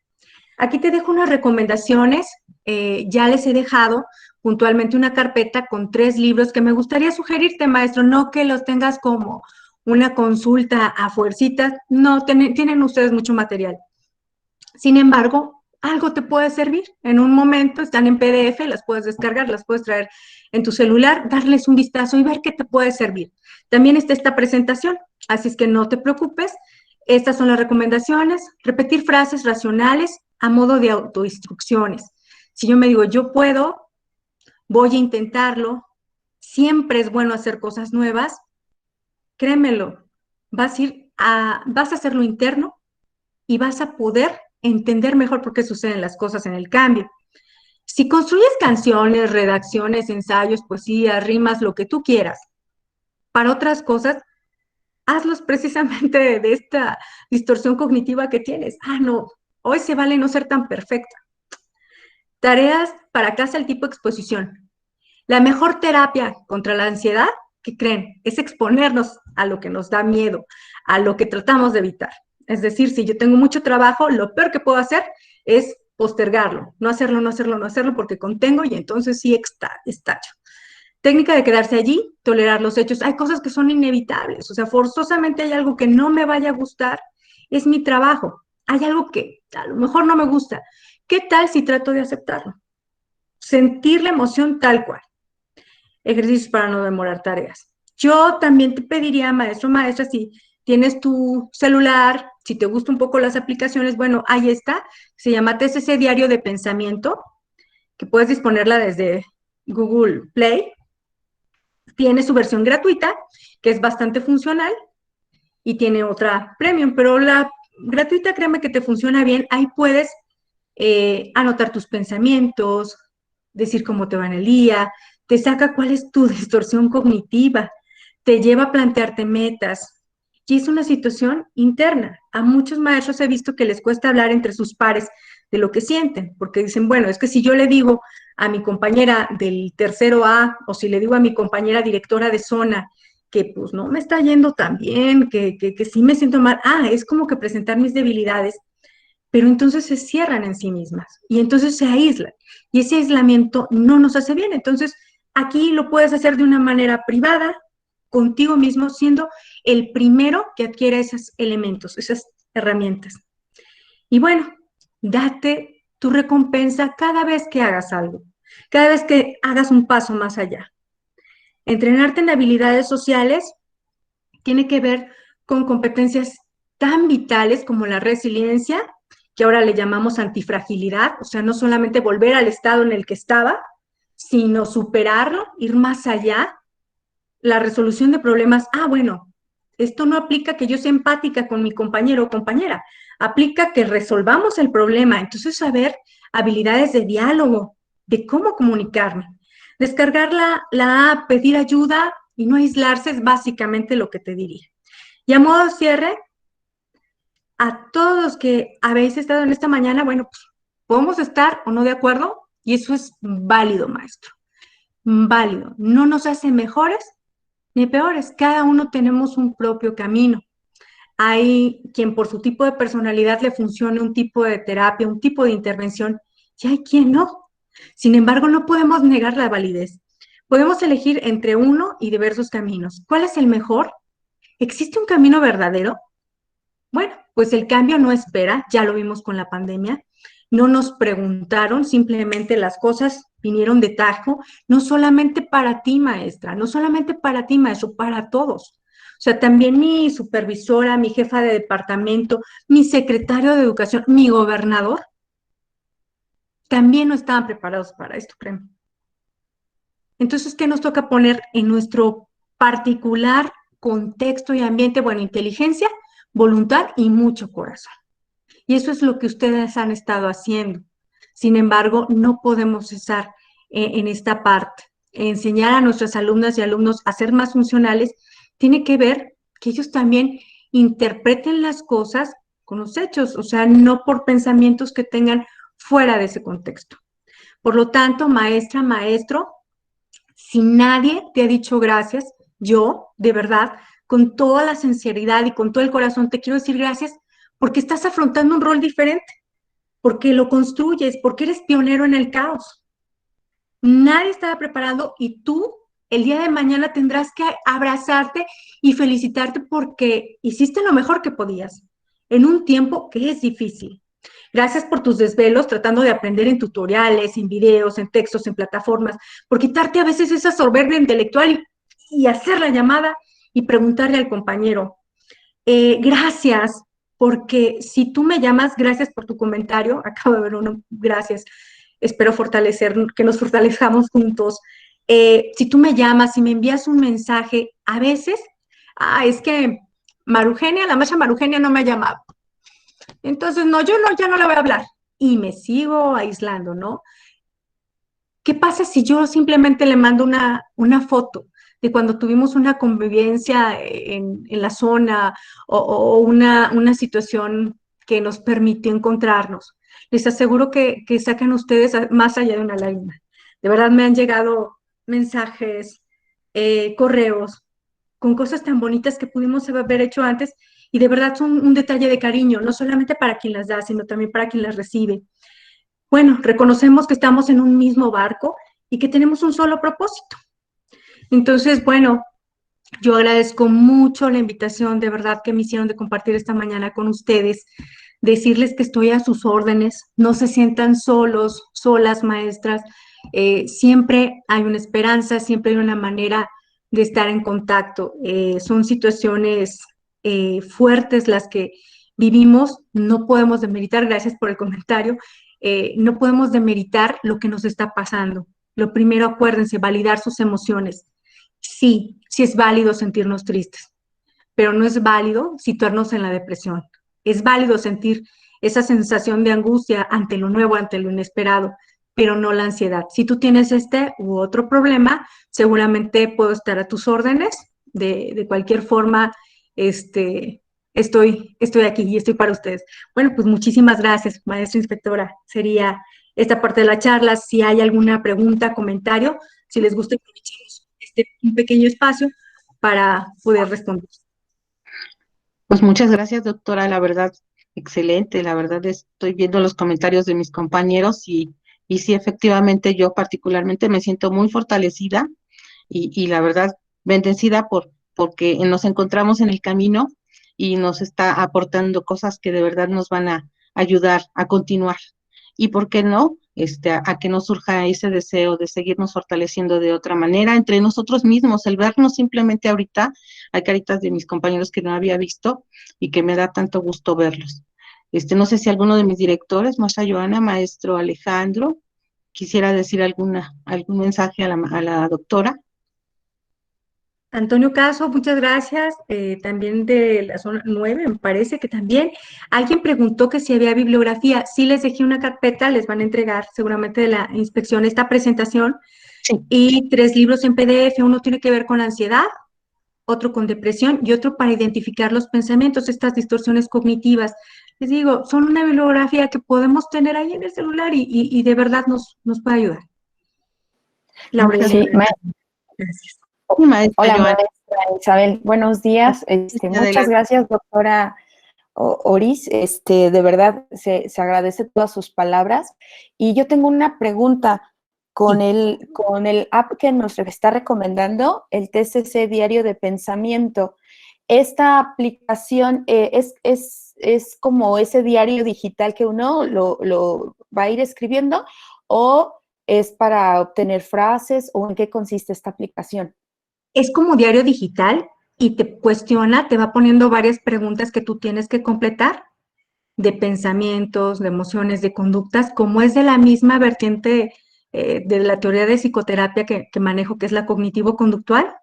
Aquí te dejo unas recomendaciones. Ya les he dejado puntualmente una carpeta con 3 libros que me gustaría sugerirte, maestro, no que los tengas como una consulta a fuercitas, no, tienen ustedes mucho material. Sin embargo, algo te puede servir. En un momento están en PDF, las puedes descargar, las puedes traer en tu celular, darles un vistazo y ver qué te puede servir. También está esta presentación, así es que no te preocupes. Estas son las recomendaciones. Repetir frases racionales a modo de autoinstrucciones. Si yo me digo, yo puedo, voy a intentarlo, siempre es bueno hacer cosas nuevas, créemelo, vas a hacerlo interno y vas a poder entender mejor por qué suceden las cosas en el cambio. Si construyes canciones, redacciones, ensayos, poesías, rimas, lo que tú quieras, para otras cosas, hazlos precisamente de esta distorsión cognitiva que tienes. Ah, no, hoy se vale no ser tan perfecta. Tareas para casa, el tipo exposición. La mejor terapia contra la ansiedad, ¿qué creen? Es exponernos a lo que nos da miedo, a lo que tratamos de evitar. Es decir, si yo tengo mucho trabajo, lo peor que puedo hacer es postergarlo, no hacerlo, no hacerlo, no hacerlo, porque contengo y entonces sí estallo. Técnica de quedarse allí, tolerar los hechos. Hay cosas que son inevitables, o sea, forzosamente hay algo que no me vaya a gustar, es mi trabajo. Hay algo que a lo mejor no me gusta. ¿Qué tal si trato de aceptarlo? Sentir la emoción tal cual. Ejercicios para no demorar tareas. Yo también te pediría, maestro, maestra, si tienes tu celular, si te gustan un poco las aplicaciones, bueno, ahí está, se llama TCC Diario de Pensamiento, que puedes disponerla desde Google Play. Tiene su versión gratuita, que es bastante funcional, y tiene otra premium, pero la gratuita, créeme que te funciona bien. Ahí puedes anotar tus pensamientos, decir cómo te va en el día, te saca cuál es tu distorsión cognitiva, te lleva a plantearte metas. Y es una situación interna. A muchos maestros he visto que les cuesta hablar entre sus pares de lo que sienten, porque dicen, bueno, es que si yo le digo a mi compañera del tercero A, o si le digo a mi compañera directora de zona, que pues no me está yendo tan bien, que sí me siento mal, es como que presentar mis debilidades, pero entonces se cierran en sí mismas y entonces se aíslan. Y ese aislamiento no nos hace bien. Entonces, aquí lo puedes hacer de una manera privada, contigo mismo, siendo el primero que adquiera esos elementos, esas herramientas. Y bueno, date tu recompensa cada vez que hagas algo, cada vez que hagas un paso más allá. Entrenarte en habilidades sociales tiene que ver con competencias tan vitales como la resiliencia, que ahora le llamamos antifragilidad, o sea, no solamente volver al estado en el que estaba, sino superarlo, ir más allá, la resolución de problemas. Ah, bueno, esto no aplica que yo sea empática con mi compañero o compañera, aplica que resolvamos el problema. Entonces, saber habilidades de diálogo, de cómo comunicarme. Descargar la app, pedir ayuda y no aislarse es básicamente lo que te diría. Y a modo de cierre, a todos los que habéis estado en esta mañana, bueno, pues podemos estar o no de acuerdo y eso es válido, maestro. Válido. No nos hace mejores ni peores. Cada uno tenemos un propio camino. Hay quien por su tipo de personalidad le funcione un tipo de terapia, un tipo de intervención, y hay quien no. Sin embargo, no podemos negar la validez. Podemos elegir entre uno y diversos caminos. ¿Cuál es el mejor? ¿Existe un camino verdadero? Bueno, pues el cambio no espera, ya lo vimos con la pandemia. No nos preguntaron, simplemente las cosas vinieron de tajo, no solamente para ti, maestra, no solamente para ti, maestro, para todos. O sea, también mi supervisora, mi jefa de departamento, mi secretario de educación, mi gobernador, también no estaban preparados para esto, créeme. Entonces, ¿qué nos toca poner en nuestro particular contexto y ambiente? Bueno, inteligencia, voluntad y mucho corazón. Y eso es lo que ustedes han estado haciendo. Sin embargo, no podemos cesar en esta parte. Enseñar a nuestras alumnas y alumnos a ser más funcionales tiene que ver que ellos también interpreten las cosas con los hechos, o sea, no por pensamientos que tengan fuera de ese contexto. Por lo tanto, maestra, maestro, si nadie te ha dicho gracias, yo, de verdad, con toda la sinceridad y con todo el corazón, te quiero decir gracias porque estás afrontando un rol diferente, porque lo construyes, porque eres pionero en el caos. Nadie estaba preparado y tú el día de mañana tendrás que abrazarte y felicitarte porque hiciste lo mejor que podías en un tiempo que es difícil. Gracias por tus desvelos tratando de aprender en tutoriales, en videos, en textos, en plataformas, por quitarte a veces esa soberbia intelectual y hacer la llamada y preguntarle al compañero, gracias, porque si tú me llamas, gracias por tu comentario, acabo de ver uno, gracias, espero fortalecer, que nos fortalezcamos juntos. Si tú me llamas, si me envías un mensaje, a veces, es que Marugenia, la maestra Marugenia no me ha llamado. Entonces, no, yo no, ya no le voy a hablar. Y me sigo aislando, ¿no? ¿Qué pasa si yo simplemente le mando una foto de cuando tuvimos una convivencia en la zona o una situación que nos permitió encontrarnos? Les aseguro que sacan ustedes más allá de una lágrima. De verdad me han llegado mensajes, correos, con cosas tan bonitas que pudimos haber hecho antes y de verdad son un detalle de cariño, no solamente para quien las da, sino también para quien las recibe. Bueno, reconocemos que estamos en un mismo barco y que tenemos un solo propósito. Entonces, bueno, yo agradezco mucho la invitación de verdad que me hicieron de compartir esta mañana con ustedes, decirles que estoy a sus órdenes, no se sientan solos, solas, maestras, siempre hay una esperanza, siempre hay una manera de estar en contacto. Son situaciones fuertes las que vivimos, no podemos demeritar, gracias por el comentario, no podemos demeritar lo que nos está pasando. Lo primero, acuérdense, validar sus emociones. Sí, sí es válido sentirnos tristes, pero no es válido situarnos en la depresión. Es válido sentir esa sensación de angustia ante lo nuevo, ante lo inesperado, pero no la ansiedad. Si tú tienes este u otro problema, seguramente puedo estar a tus órdenes. De cualquier forma, estoy aquí y estoy para ustedes. Bueno, pues muchísimas gracias, maestra inspectora. Sería esta parte de la charla. Si hay alguna pregunta, comentario, si les gusta, aprovechemos un pequeño espacio para poder responder. Pues muchas gracias, doctora. La verdad, excelente. La verdad, estoy viendo los comentarios de mis compañeros y sí, efectivamente, yo particularmente me siento muy fortalecida y la verdad, bendecida porque nos encontramos en el camino y nos está aportando cosas que de verdad nos van a ayudar a continuar. y por qué no, a que nos surja ese deseo de seguirnos fortaleciendo de otra manera entre nosotros mismos, el vernos simplemente ahorita, hay caritas de mis compañeros que no había visto y que me da tanto gusto verlos. No sé si alguno de mis directores, maestra Joana, maestro Alejandro, quisiera decir algún mensaje a la doctora. Antonio Caso, muchas gracias. También de la zona 9, me parece que también alguien preguntó que si había bibliografía. Sí les dejé una carpeta, les van a entregar seguramente de la inspección esta presentación. Sí. Y 3 libros en PDF. Uno tiene que ver con la ansiedad, otro con depresión y otro para identificar los pensamientos, estas distorsiones cognitivas. Les digo, son una bibliografía que podemos tener ahí en el celular y de verdad nos puede ayudar. Laura, Sí, gracias. Maestra hola, Joana. maestra Isabel. Buenos días. Muchas gracias, doctora Oris. De verdad, se agradece todas sus palabras. Y yo tengo una pregunta. Con el app que nos está recomendando, el TCC Diario de Pensamiento, ¿esta aplicación es como ese diario digital que uno lo va a ir escribiendo o es para obtener frases o en qué consiste esta aplicación? Es como diario digital y te cuestiona, te va poniendo varias preguntas que tú tienes que completar de pensamientos, de emociones, de conductas, como es de la misma vertiente de la teoría de psicoterapia que manejo, que es la cognitivo-conductual.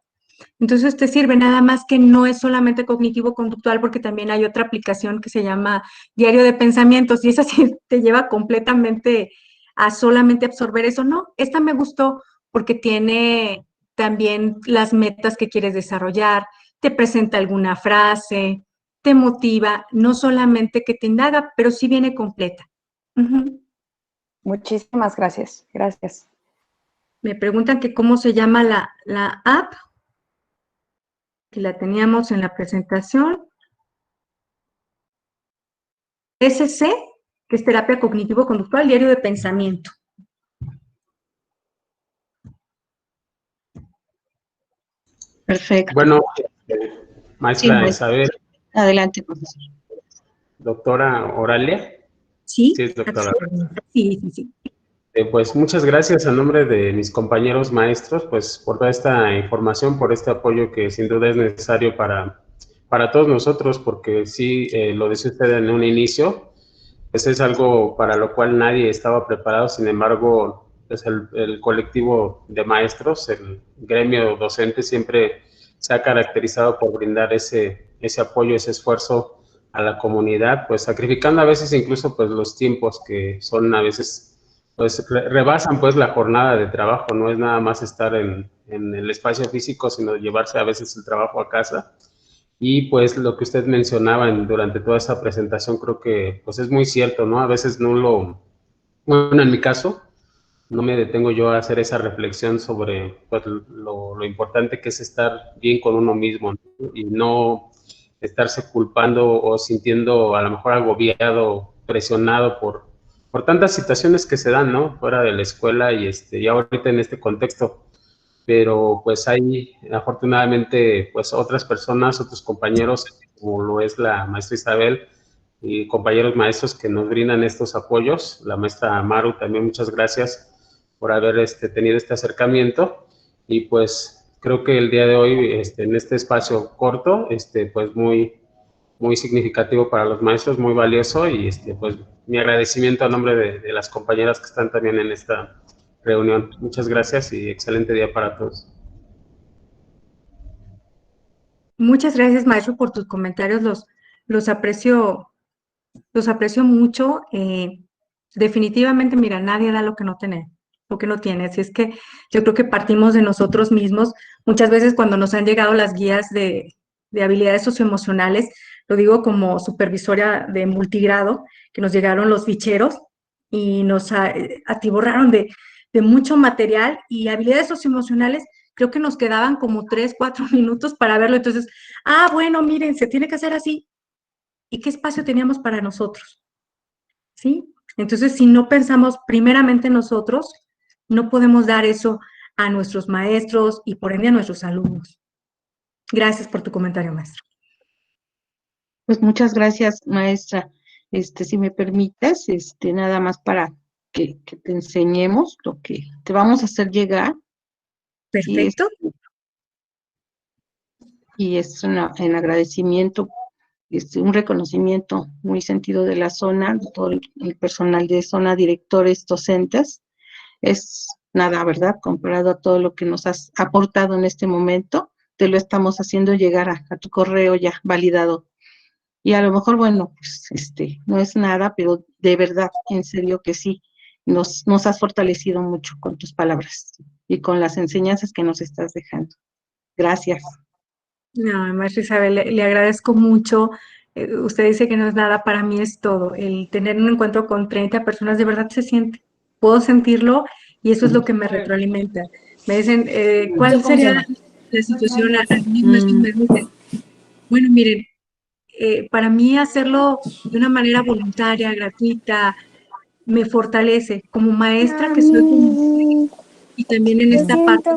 Entonces te sirve nada más que no es solamente cognitivo-conductual, porque también hay otra aplicación que se llama Diario de Pensamientos y esa sí te lleva completamente a solamente absorber eso. No, esta me gustó porque tiene también las metas que quieres desarrollar, te presenta alguna frase, te motiva, no solamente que te indaga, pero sí viene completa. Muchísimas gracias. Gracias. Me preguntan que cómo se llama la app, que la teníamos en la presentación. TCC, que es terapia cognitivo-conductual, diario de pensamiento. Perfecto. Bueno, maestra Sí, Isabel. Adelante, profesor. Doctora Oralia. Sí, Sí, doctora. sí. Pues muchas gracias a nombre de mis compañeros maestros, pues por toda esta información, por este apoyo que sin duda es necesario para todos nosotros, porque sí, lo decía usted en un inicio, pues es algo para lo cual nadie estaba preparado. Sin embargo, pues el colectivo de maestros, el gremio docente siempre se ha caracterizado por brindar ese apoyo, ese esfuerzo a la comunidad, pues sacrificando a veces incluso pues los tiempos que son a veces, pues rebasan pues la jornada de trabajo. No es nada más estar en el espacio físico, sino llevarse a veces el trabajo a casa. Y pues lo que usted mencionaba durante toda esa presentación creo que pues es muy cierto, ¿no? A veces bueno, en mi caso, no me detengo yo a hacer esa reflexión sobre pues, lo importante que es estar bien con uno mismo, ¿no? Y no estarse culpando o sintiendo a lo mejor agobiado, presionado por tantas situaciones que se dan, ¿no? Fuera de la escuela y ahorita en este contexto. Pero pues hay afortunadamente pues otras personas, otros compañeros, como lo es la maestra Isabel y compañeros maestros que nos brindan estos apoyos. La maestra Maru también, muchas gracias por haber tenido este acercamiento. Y pues creo que el día de hoy, en este espacio corto, pues muy significativo para los maestros, muy valioso, y pues mi agradecimiento a nombre de las compañeras que están también en esta reunión. Muchas gracias y excelente día para todos. Muchas gracias, maestro, por tus comentarios. Los aprecio mucho. Definitivamente, mira, nadie da lo que no tiene. Así es que yo creo que partimos de nosotros mismos. Muchas veces cuando nos han llegado las guías de habilidades socioemocionales, lo digo como supervisora de multigrado, que nos llegaron los ficheros y nos atiborraron de mucho material, y habilidades socioemocionales creo que nos quedaban como 3, 4 minutos para verlo. Entonces, bueno, miren, se tiene que hacer así. ¿Y qué espacio teníamos para nosotros? ¿Sí? Entonces, si no pensamos primeramente en nosotros, no podemos dar eso a nuestros maestros y por ende a nuestros alumnos. Gracias por tu comentario, maestro. Pues muchas gracias, maestra. Si me permites, nada más para que te enseñemos lo que te vamos a hacer llegar. Perfecto. Y es en agradecimiento, un reconocimiento muy sentido de la zona, de todo el personal de zona, directores, docentes. Es nada, ¿verdad? Comparado a todo lo que nos has aportado en este momento, te lo estamos haciendo llegar a tu correo ya validado. Y a lo mejor, bueno, pues no es nada, pero de verdad, en serio que sí, nos has fortalecido mucho con tus palabras y con las enseñanzas que nos estás dejando. Gracias. No, maestra Isabel, le agradezco mucho. Usted dice que no es nada, para mí es todo. El tener un encuentro con 30 personas de verdad se siente. Puedo sentirlo y eso es lo que me retroalimenta. Me dicen, ¿cuál sería la situación al mismo mes? Me dicen, bueno, miren, para mí hacerlo de una manera voluntaria, gratuita, me fortalece como maestra que soy como y también en esta parte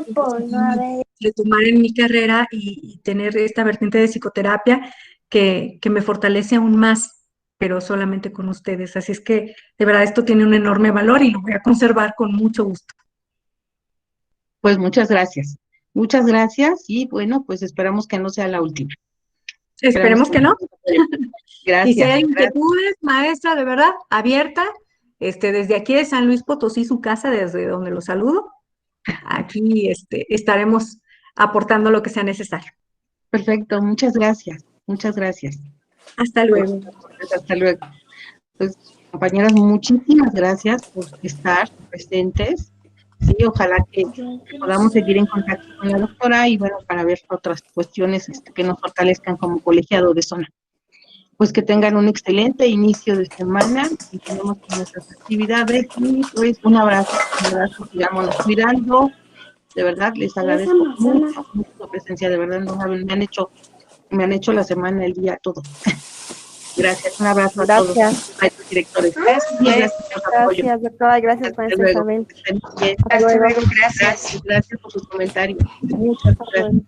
retomar en mi carrera y tener esta vertiente de psicoterapia que me fortalece aún más, pero solamente con ustedes. Así es que de verdad esto tiene un enorme valor y lo voy a conservar con mucho gusto. Pues muchas gracias. Muchas gracias y bueno, pues esperamos que no sea la última. Esperemos que no. Gracias. Y si hay inquietudes, maestra, de verdad, abierta, desde aquí de San Luis Potosí, su casa, desde donde lo saludo, aquí estaremos aportando lo que sea necesario. Perfecto, muchas gracias. Muchas gracias. Hasta luego. Hasta luego. Pues, compañeras, muchísimas gracias por estar presentes. Sí, ojalá que podamos seguir en contacto con la doctora y bueno, para ver otras cuestiones que nos fortalezcan como colegiado de zona. Pues que tengan un excelente inicio de semana y tenemos nuestras actividades y pues un abrazo, sigámonos cuidando. De verdad, les agradezco mucho su presencia, de verdad, no saben, me han hecho la semana, el día, todo. Gracias, un abrazo a todos. Gracias, directores. Gracias, doctora. Gracias, maestra Isabel. Hasta luego. Gracias por sus comentarios. Muchas gracias.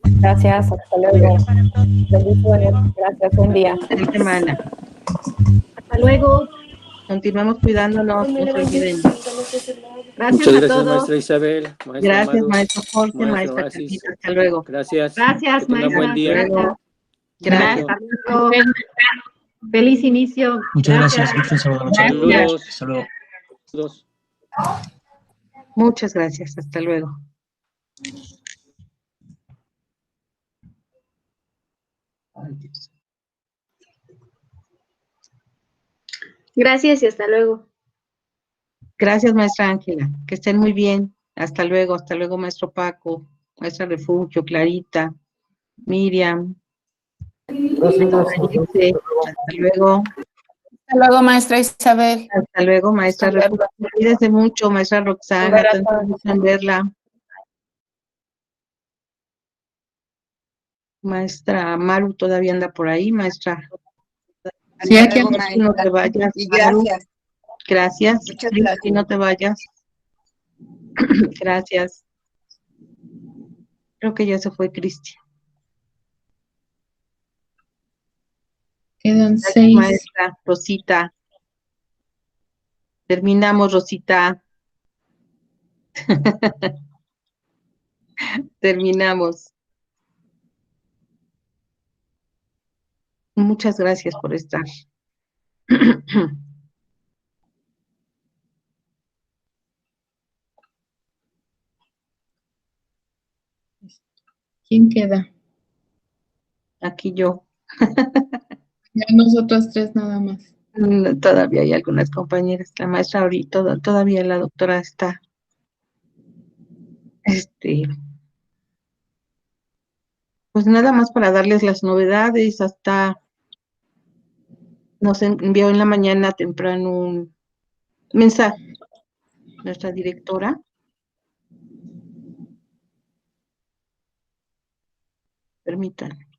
Gracias, hasta luego. Bendiciones. Gracias, buen día. Feliz semana. Hasta luego. Continuamos cuidándonos, no se olviden. Muchas gracias, maestra Isabel. Gracias, Amado, maestro Jorge, maestra Oasis. Carlita. Hasta luego. Gracias. Gracias, que tengan buen día. Gracias. Feliz inicio. Muchas gracias. Muchas Saludos. Saludos. Muchas gracias. Hasta luego. Ay, Dios. Gracias y hasta luego. Gracias, maestra Ángela. Que estén muy bien. Hasta luego, maestro Paco, maestra Refugio, Clarita, Miriam. Hasta luego. Hasta luego, maestra Isabel. Hasta luego, maestra Refugio. Cuídense mucho, maestra Roxana. Tanto gusto en verla. Maestra Maru todavía anda por ahí, maestra. Sí, aquí anda. No te vayas. Y gracias. Gracias. Muchas gracias. Y no te vayas. Gracias. Creo que ya se fue Cristian. Quedan Gracias, 6. maestra Rosita. Terminamos, Rosita. Terminamos. Muchas gracias por estar. ¿Quién queda? Aquí yo. Ya nosotros 3 nada más. Todavía hay algunas compañeras. La maestra ahorita, todavía la doctora está. Pues nada más para darles las novedades. Hasta nos envió en la mañana temprano un mensaje nuestra directora. Permítanme.